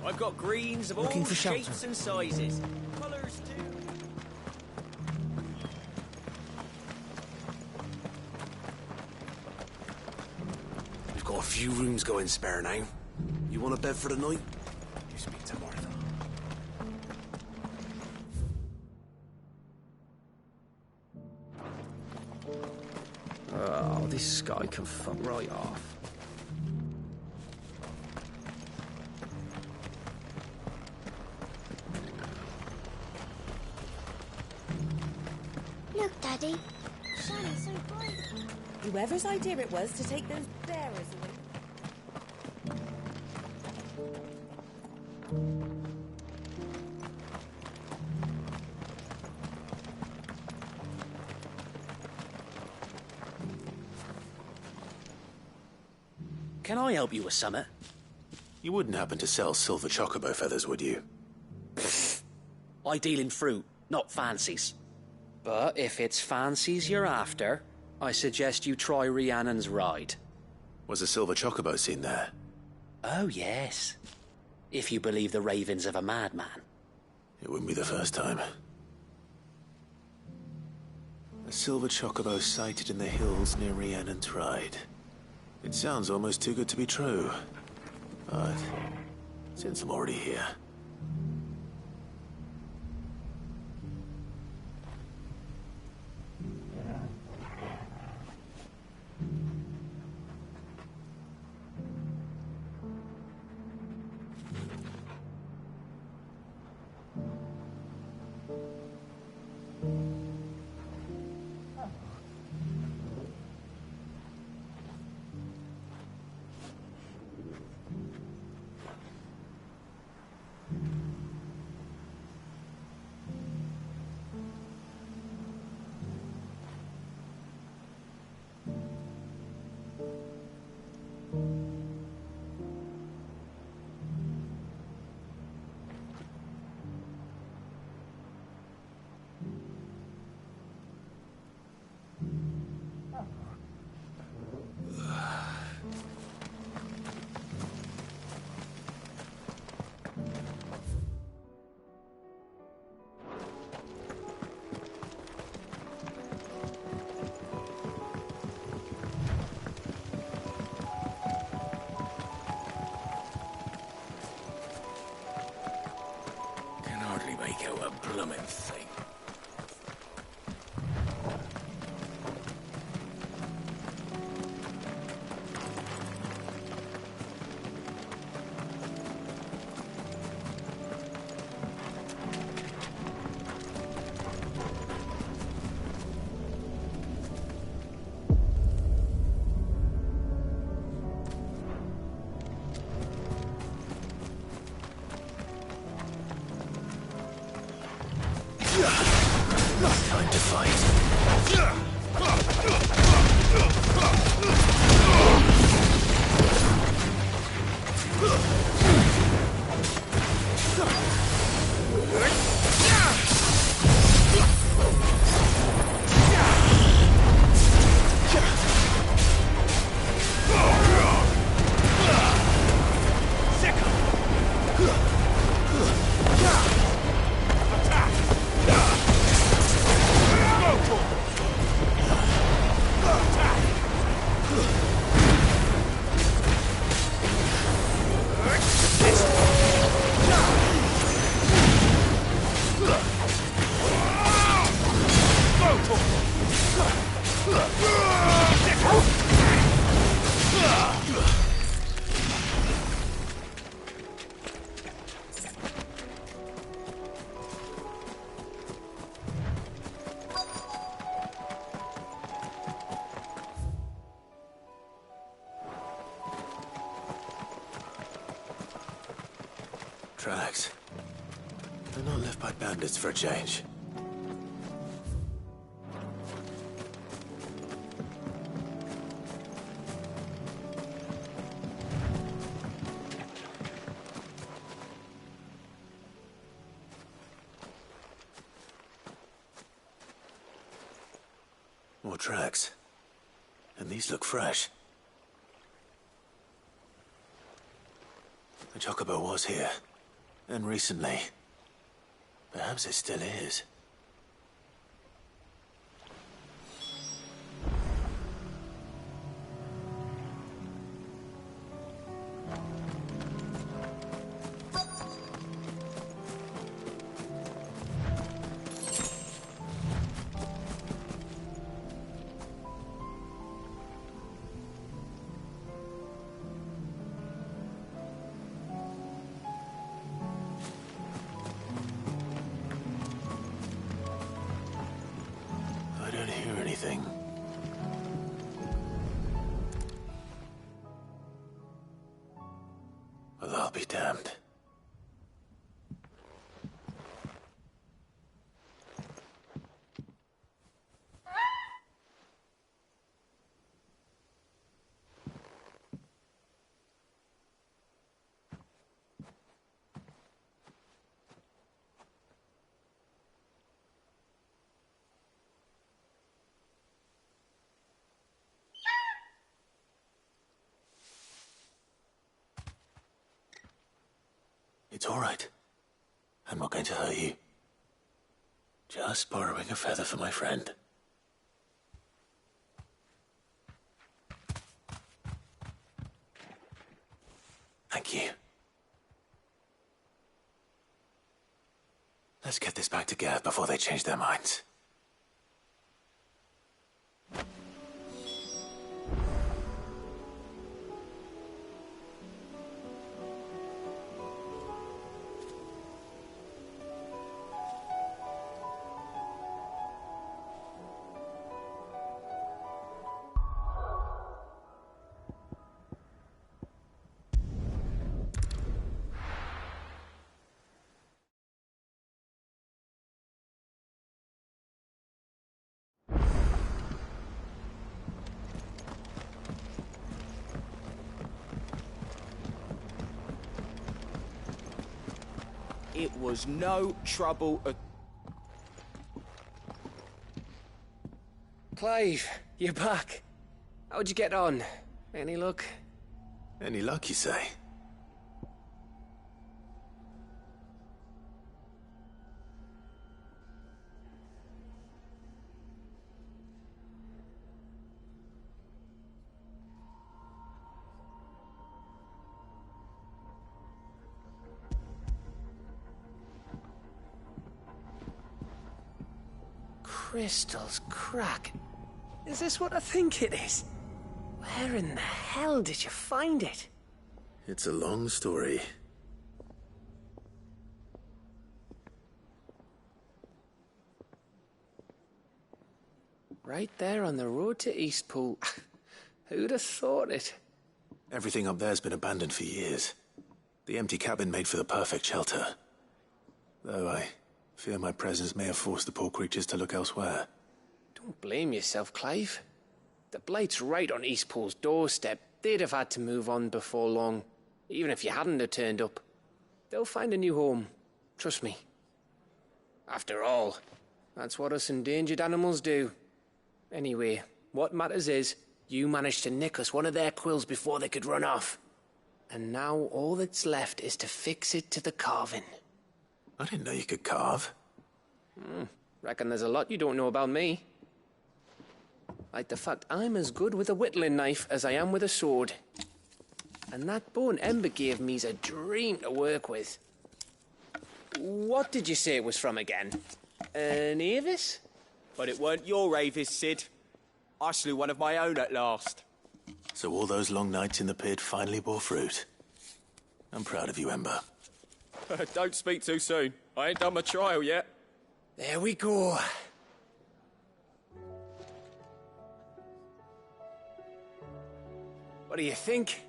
I've got greens of Looking all for shelter. shapes and sizes. Colours too. We've got a few rooms going spare now. You want a bed for the night? You speak to Martha. Oh, this guy can fuck right off. Look, Daddy. Shining so bright. Whoever's idea it was to take those bearers away. Can I help you with something? You wouldn't happen to sell silver chocobo feathers, would you? I deal in fruit, not fancies. But if it's fancies you're after, I suggest you try Rhiannon's ride. Was a silver chocobo seen there? Oh, yes. If you believe the ravings of a madman. It wouldn't be the first time. A silver chocobo sighted in the hills near Rhiannon's Ride. It sounds almost too good to be true. But since I'm already here... blooming thing. Time to fight. Tracks. They're not left by bandits for a change. More tracks. And these look fresh. The Chocobo was here. And recently. Perhaps it still is. Well, I'll be damned. It's all right. I'm not going to hurt you. Just borrowing a feather for my friend. Thank you. Let's get this back to Gav before they change their minds. It was no trouble at... Clive, you're back. How'd you get on? Any luck? Any luck, you say? Crystals crack. Is this what I think it is? Where in the hell did you find it? It's a long story. Right there on the road to Eastpool. Who'd have thought it? Everything up there's been abandoned for years. The empty cabin made for the perfect shelter. Though I Fear my presence may have forced the poor creatures to look elsewhere. Don't blame yourself, Clive. The Blight's right on Eastpool's doorstep. They'd have had to move on before long, even if you hadn't have turned up. They'll find a new home. Trust me. After all, that's what us endangered animals do. Anyway, what matters is, you managed to nick us one of their quills before they could run off. And now all that's left is to fix it to the carving. I didn't know you could carve. Reckon there's a lot you don't know about me. Like the fact I'm as good with a whittling knife as I am with a sword. And that bone Ember gave me's a dream to work with. What did you say it was from again? An Avis? But it weren't your Avis, Sid. I slew one of my own at last. So all those long nights in the pit finally bore fruit. I'm proud of you, Ember. Don't speak too soon. I ain't done my trial yet. There we go. What do you think?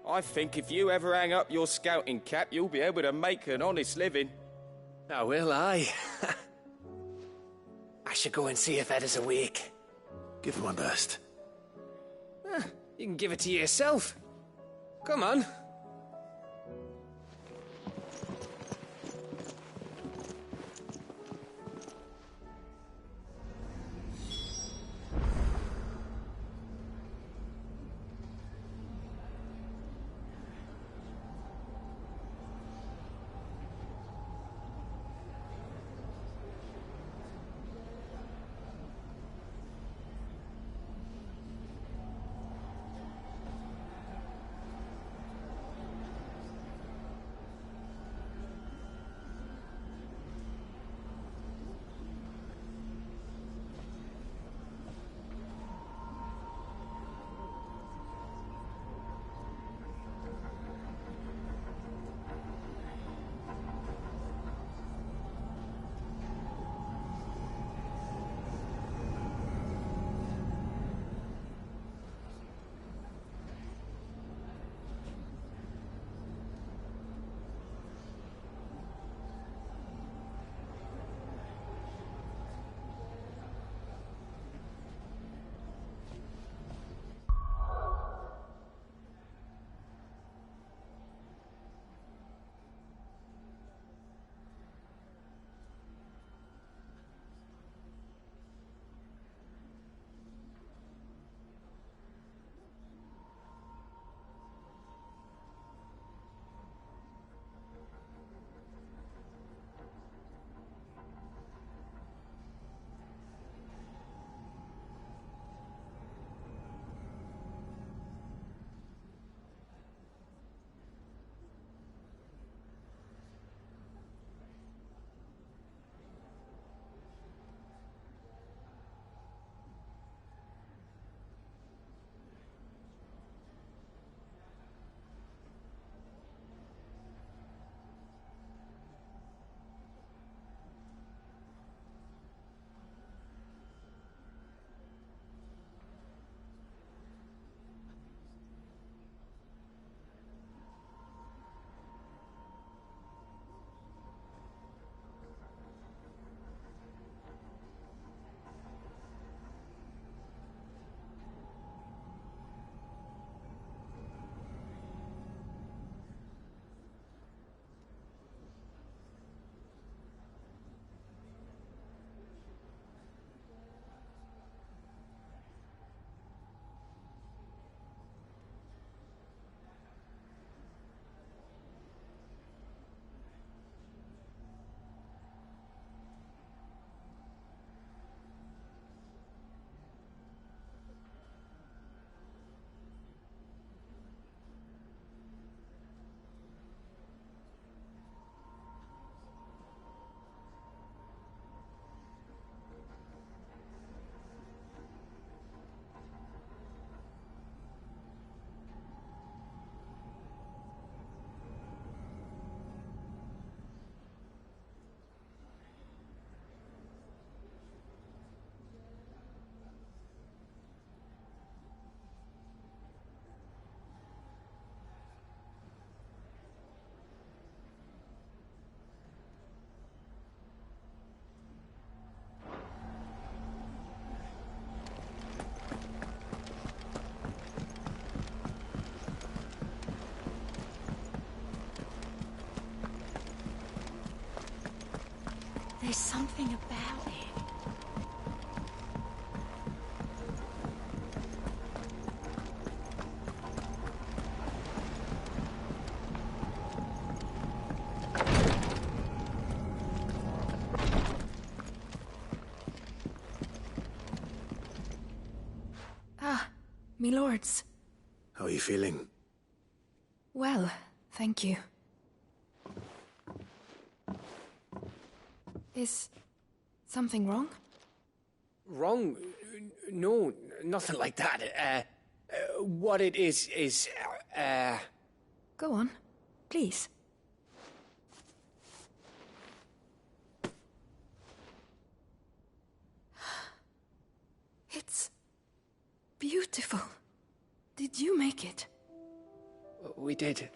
I think if you ever hang up your scouting cap, you'll be able to make an honest living. Oh, will I? I should go and see if Ed is awake. Give it my best. You can give it to yourself. Come on. There's something about it. Me lords. How are you feeling? Well, thank you. Is something wrong? Wrong? No, nothing like that. What it is, Go on, please. It's beautiful. Did you make it? We did.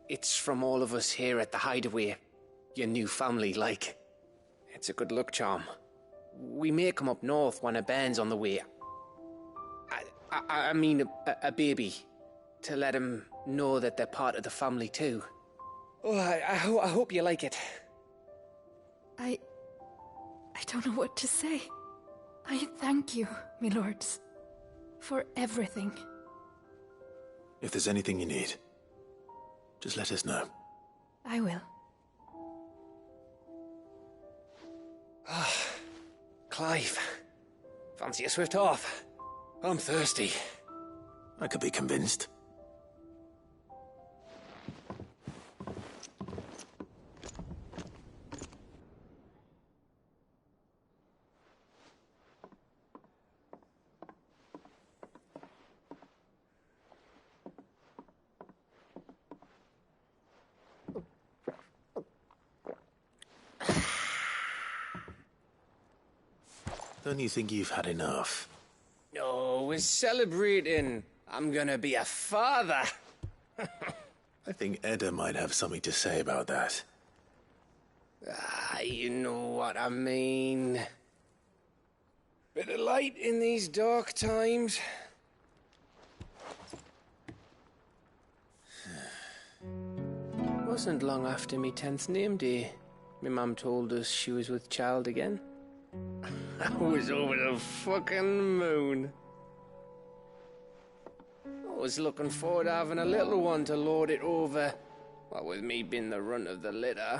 It's from all of us here at the Hideaway. Your new family, like. It's a good luck charm. We may come up north when a band's on the way. I mean a baby. To let him know that they're part of the family too. Oh, I hope you like it. I don't know what to say. I thank you, me lords, for everything. If there's anything you need, just let us know. I will. Clive, fancy a swift off? I'm thirsty. I could be convinced. Don't you think you've had enough? No, we're celebrating. I'm gonna be a father. I think Edda might have something to say about that. You know what I mean. Bit of light in these dark times. Wasn't long after me 10th name day, my mum told us she was with child again. I was over the fucking moon. I was looking forward to having a little one to lord it over, what with me being the runt of the litter.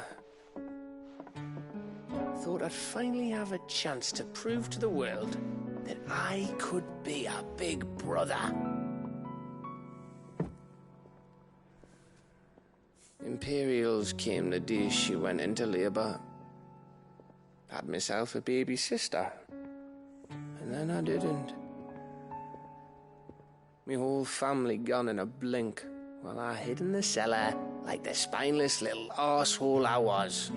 Thought I'd finally have a chance to prove to the world that I could be a big brother. Imperials came the day she went into labour. Had myself a baby sister. And then I didn't. My whole family gone in a blink, while I hid in the cellar like the spineless little arsehole I was.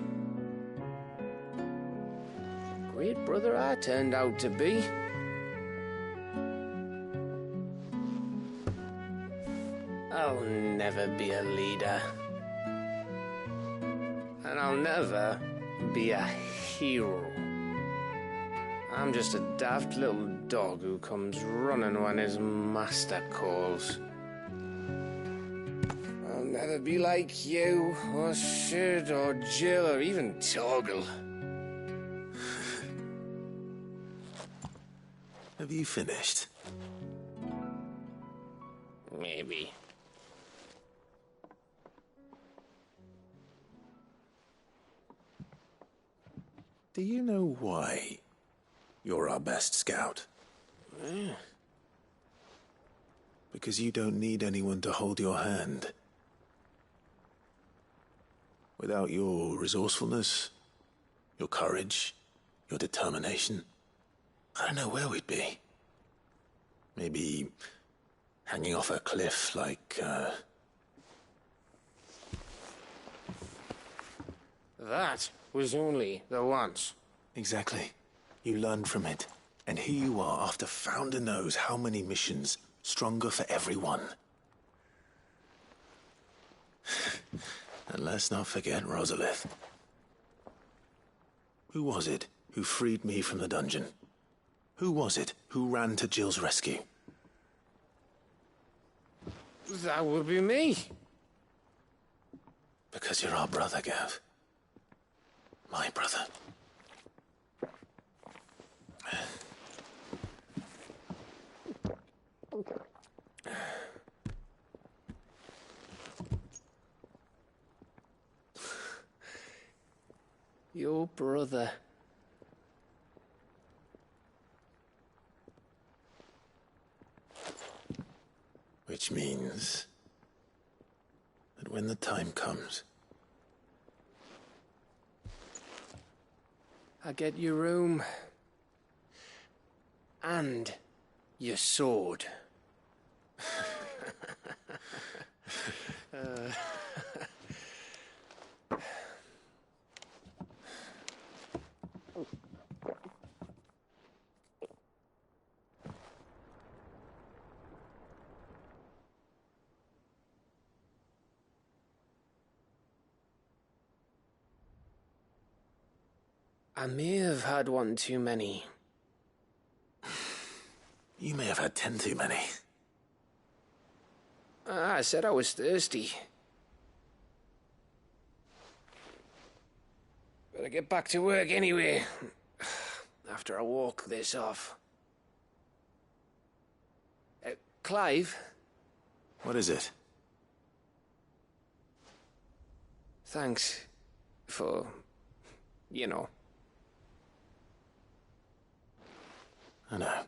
Great brother I turned out to be. I'll never be a leader. And I'll never be a hero. I'm just a daft little dog who comes running when his master calls. I'll never be like you, or Sid, or Jill, or even Torgal. Have you finished? Maybe. Do you know why you're our best scout? Because you don't need anyone to hold your hand. Without your resourcefulness, your courage, your determination, I don't know where we'd be. Maybe hanging off a cliff like, That was only the once. Exactly. You learned from it. And here you are after Founder knows how many missions, stronger for everyone. And let's not forget Rosalith. Who was it who freed me from the dungeon? Who was it who ran to Jill's rescue? That would be me. Because you're our brother, Gav. My brother. Your brother. Which means that when the time comes, I get your room. And your sword. I may have had one too many. You may have had 10 too many. I said I was thirsty. Better get back to work anyway, after I walk this off. Clive? What is it? Thanks for, you know. I know.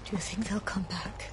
Do you think they'll come back?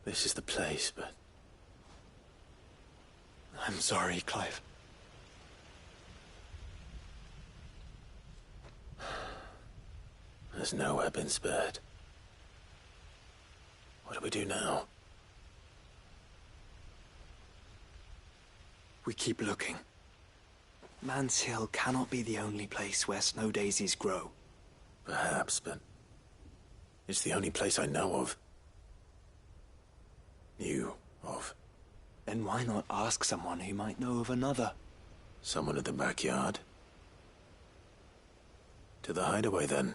This is the place, but... I'm sorry, Clive. There's nowhere been spared. What do we do now? We keep looking. Man's Hill cannot be the only place where snow daisies grow. Perhaps, but It's the only place I know of. Knew of. Then why not ask someone who might know of another? Someone in the backyard. To the hideaway, then.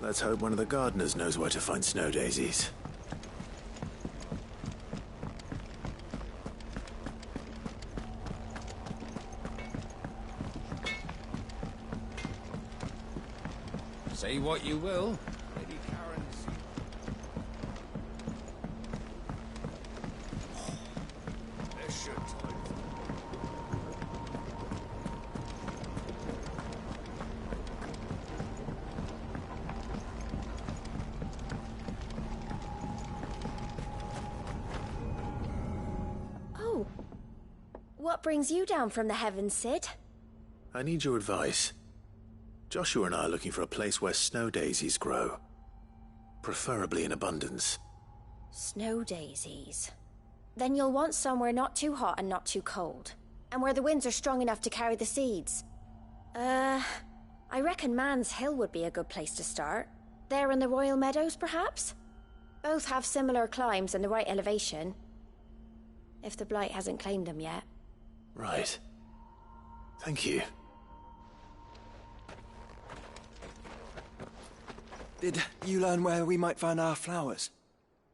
Let's hope one of the gardeners knows where to find snow daisies. Say what you will, Lady Karen's... This should time. Oh. What brings you down from the heavens, Cid? I need your advice. Joshua and I are looking for a place where snow daisies grow. Preferably in abundance. Snow daisies. Then you'll want somewhere not too hot and not too cold. And where the winds are strong enough to carry the seeds. I reckon Man's Hill would be a good place to start. There in the Royal Meadows, perhaps? Both have similar climbs and the right elevation. If the Blight hasn't claimed them yet. Right. Thank you. Did you learn where we might find our flowers?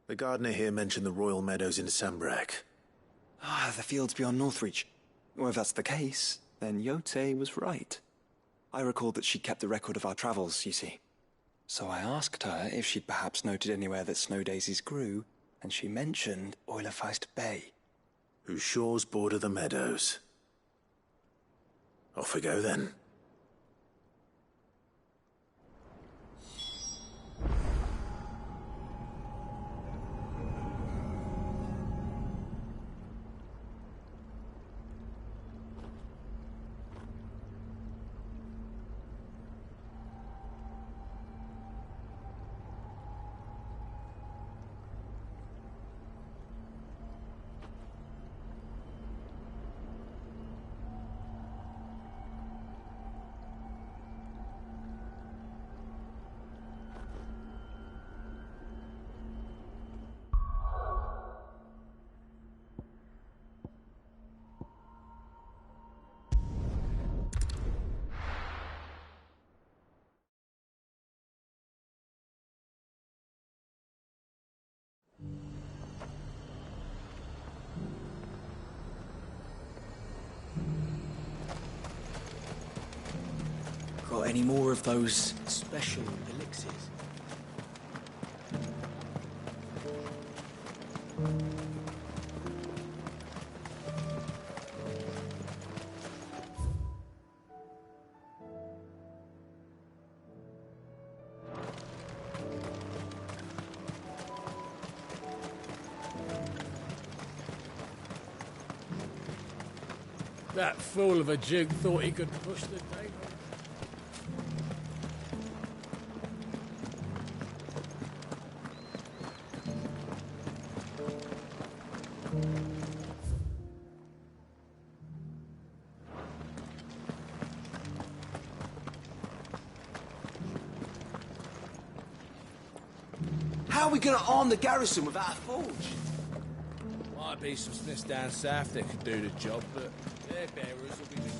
The gardener here mentioned the Royal Meadows in Sambrek. Ah, the fields beyond Northreach. Well, if that's the case, then Yote was right. I recalled that she kept a record of our travels, you see. So I asked her if she'd perhaps noted anywhere that snow daisies grew, and she mentioned Oilafeist Bay. Whose shores border the meadows. Off we go, then. Got any more of those special elixirs? That fool of a Duke thought he could push the Dane. How are we going to arm the garrison without a forge? Might be some smiths down south that could do the job, but their bearers will be just...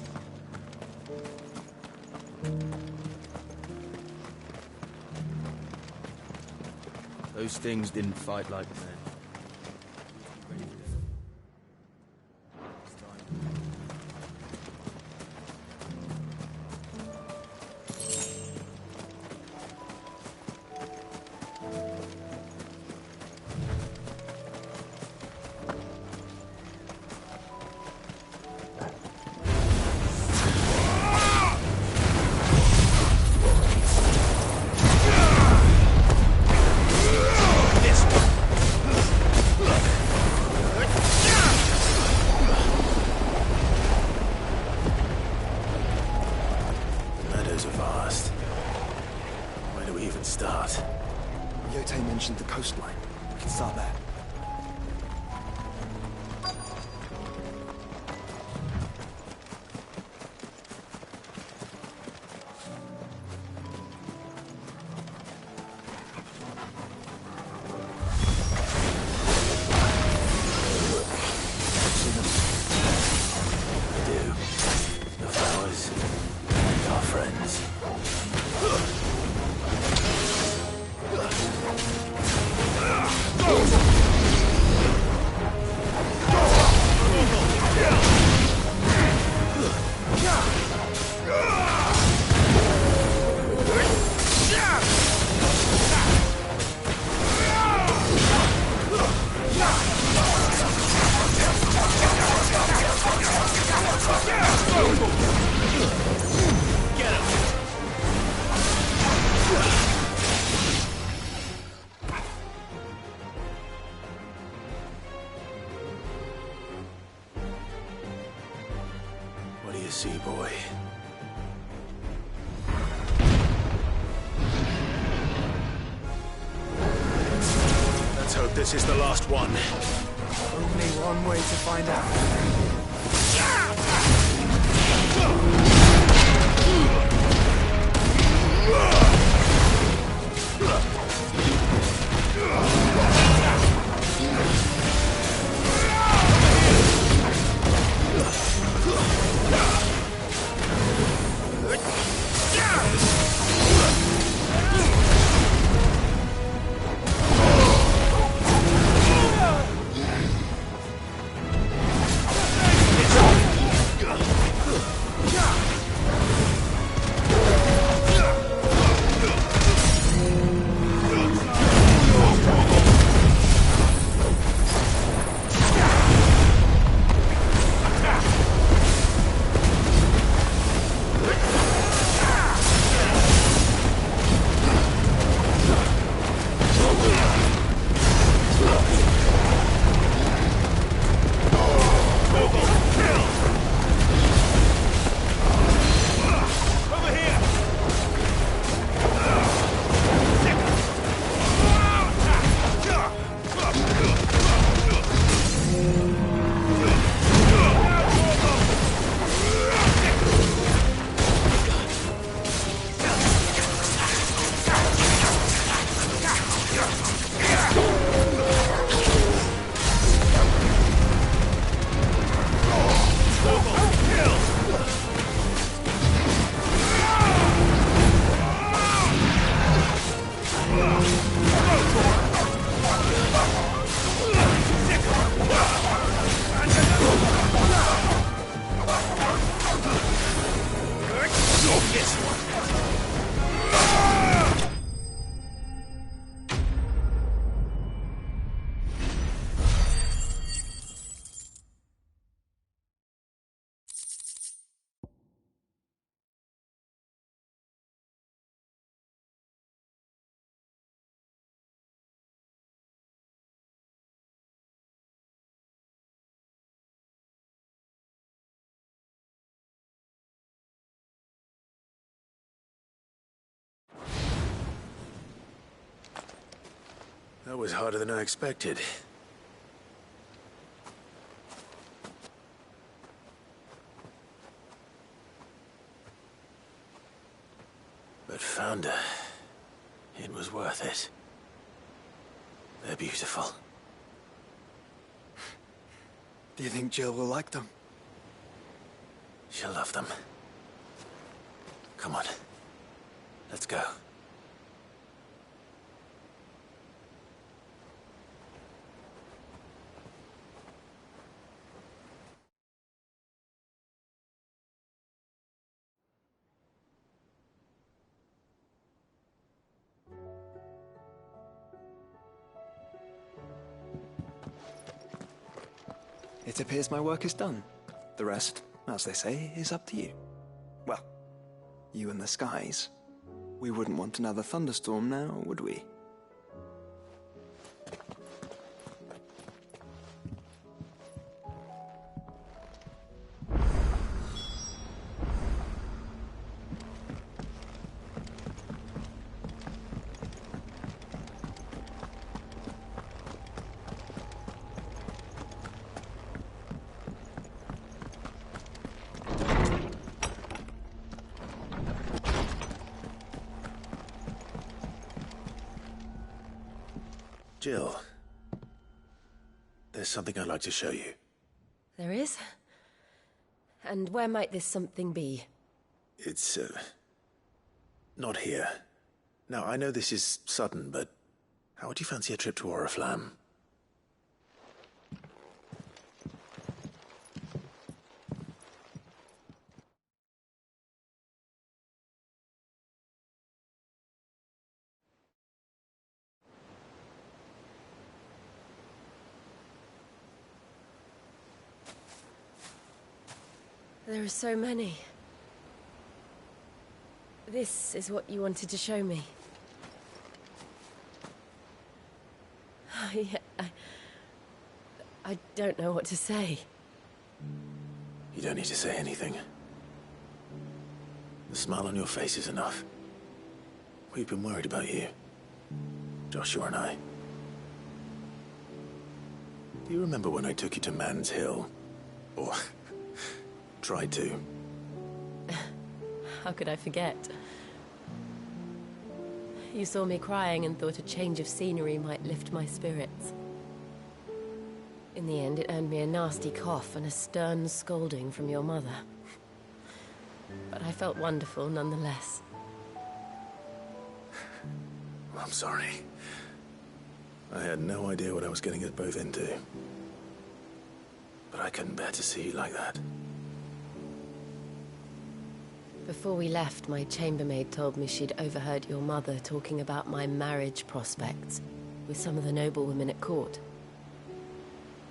Those things didn't fight like men. Yotei mentioned the coastline. We can start there. What do you see, boy? Let's hope this is the last one. Only one way to find out. That was harder than I expected. But found her. It was worth it. They're beautiful. Do you think Jill will like them? She'll love them. Come on. Let's go. It appears my work is done. The rest, as they say, is up to you. Well, you and the skies. We wouldn't want another thunderstorm now, would we? Jill, there's something I'd like to show you. There is? And where might this something be? It's, not here. Now, I know this is sudden, but how would you fancy a trip to Oriflamme? There are so many. This is what you wanted to show me. I don't know what to say. You don't need to say anything. The smile on your face is enough. We've been worried about you. Joshua and I. Do you remember when I took you to Man's Hill? Or tried to? How could I forget? You saw me crying and thought a change of scenery might lift my spirits. In the end, it earned me a nasty cough and a stern scolding from your mother. But I felt wonderful nonetheless. I'm sorry. I had no idea what I was getting us both into. But I couldn't bear to see you like that. Before we left, my chambermaid told me she'd overheard your mother talking about my marriage prospects with some of the noblewomen at court.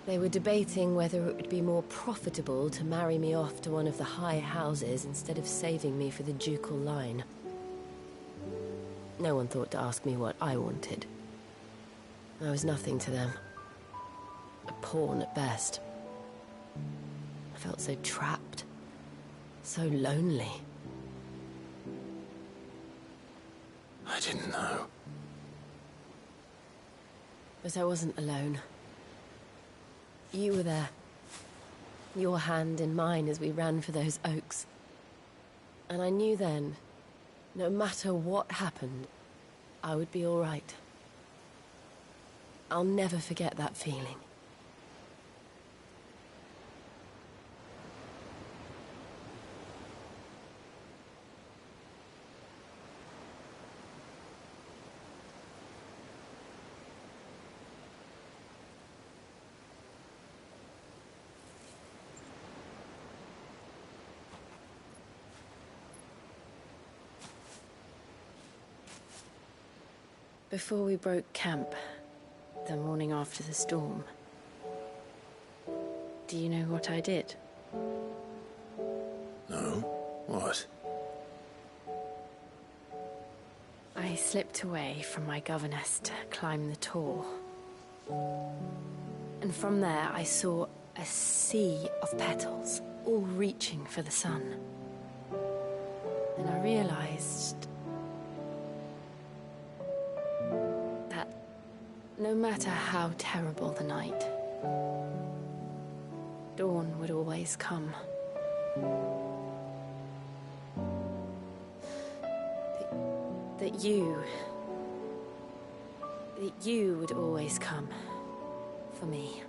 They were debating whether it would be more profitable to marry me off to one of the high houses instead of saving me for the ducal line. No one thought to ask me what I wanted. I was nothing to them. A pawn at best. I felt so trapped. So lonely. I didn't know. But I wasn't alone. You were there. Your hand in mine as we ran for those oaks. And I knew then, no matter what happened, I would be all right. I'll never forget that feeling. Before we broke camp, the morning after the storm, do you know what I did? No? What? I slipped away from my governess to climb the Tor. And from there I saw a sea of petals, all reaching for the sun. And I realized No matter how terrible the night, dawn would always come. That you would always come for me.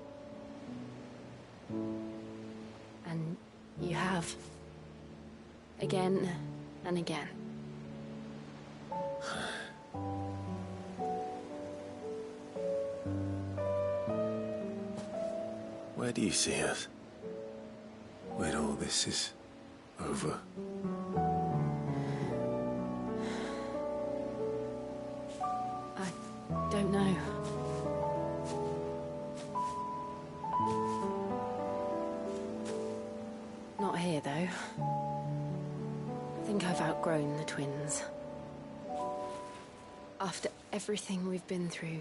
And you have. Again and again. Where do you see us? When all this is over? I don't know. Not here, though. I think I've outgrown the twins. After everything we've been through,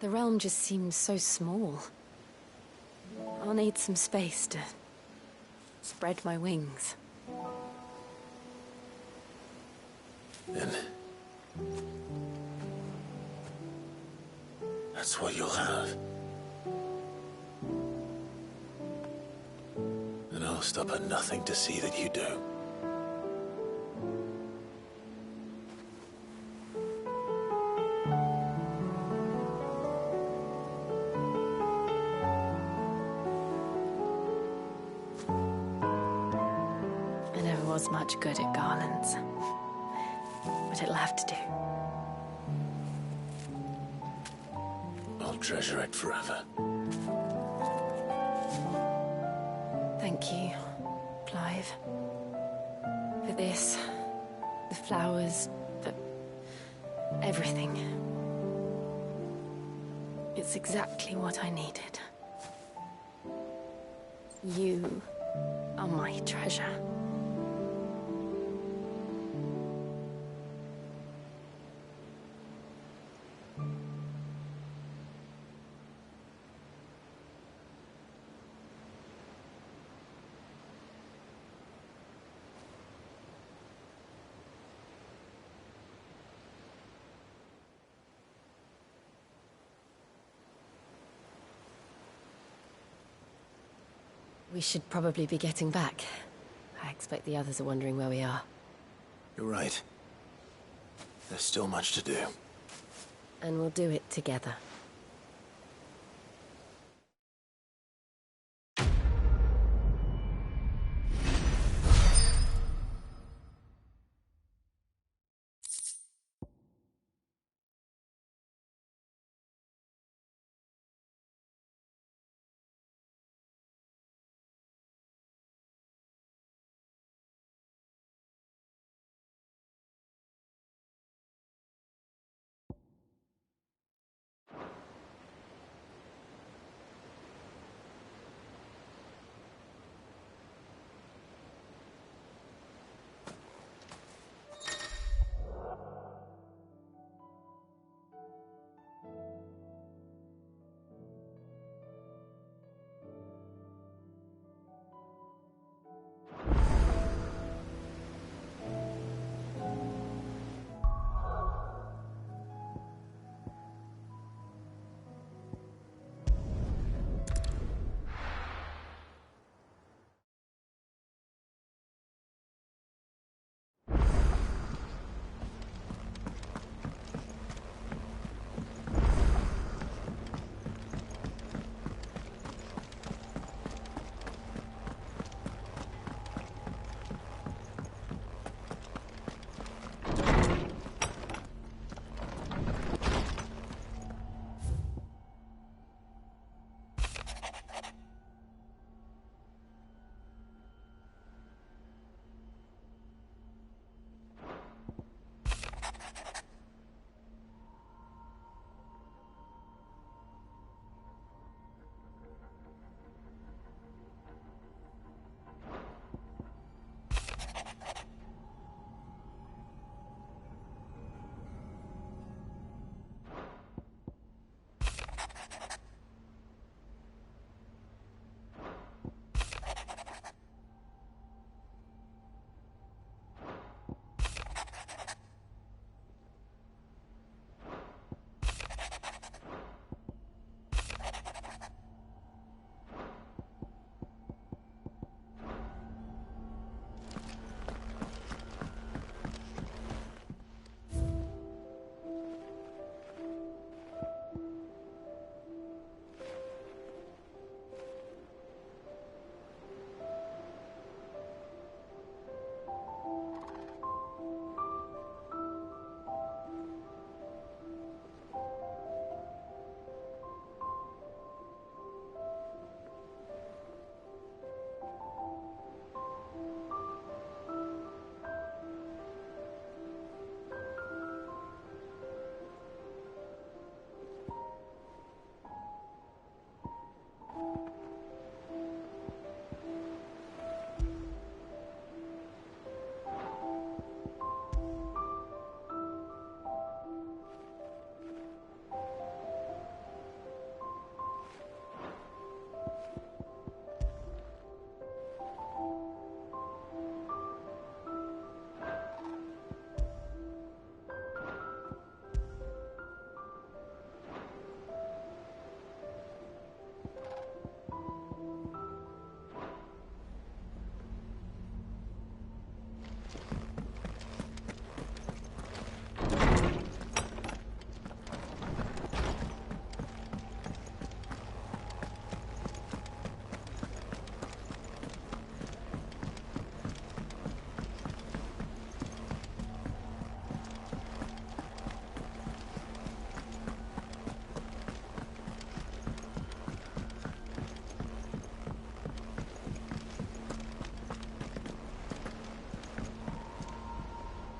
the realm just seems so small. I'll need some space to spread my wings. Then that's what you'll have. And I'll stop at nothing to see that you do. I never was much good at garlands, but it'll have to do. I'll treasure it forever. Thank you, Clive. For this, the flowers, for everything. It's exactly what I needed. You are my treasure. We should probably be getting back. I expect the others are wondering where we are. You're right. There's still much to do. And we'll do it together.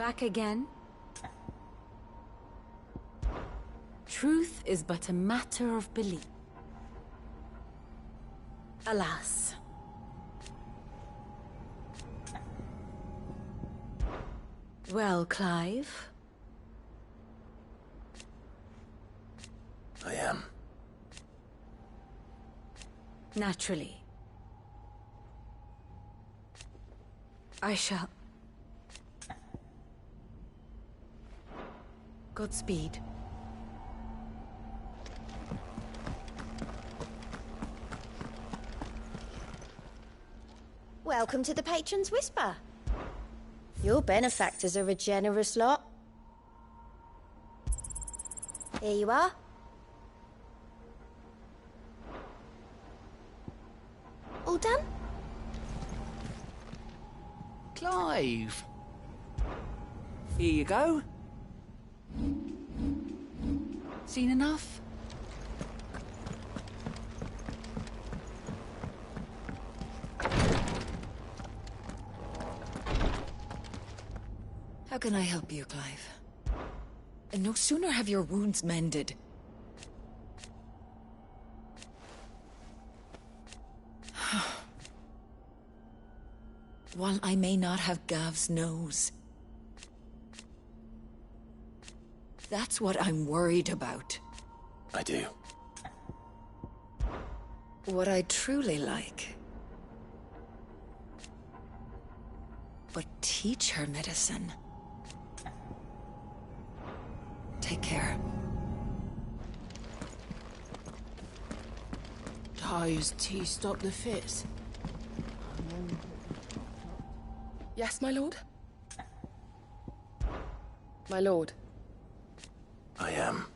Back again? Truth is but a matter of belief. Alas. Well, Clive? I am. Naturally. I shall. Godspeed. Welcome to the Patron's Whisper. Your benefactors are a generous lot. Here you are. All done? Clive. Here you go. Seen enough? How can I help you, Clive? And no sooner have your wounds mended. While I may not have Gav's nose, that's what I'm worried about. I do. What I truly like. But teach her medicine. Take care. Ty's tea stop the fits. Yes, my lord? My lord. I am.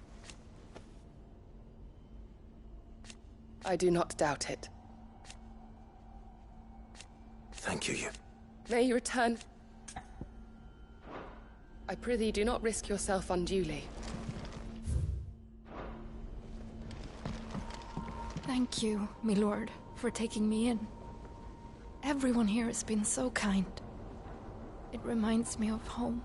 I do not doubt it. Thank you, you. May you return. I prithee, do not risk yourself unduly. Thank you, my lord, for taking me in. Everyone here has been so kind. It reminds me of home.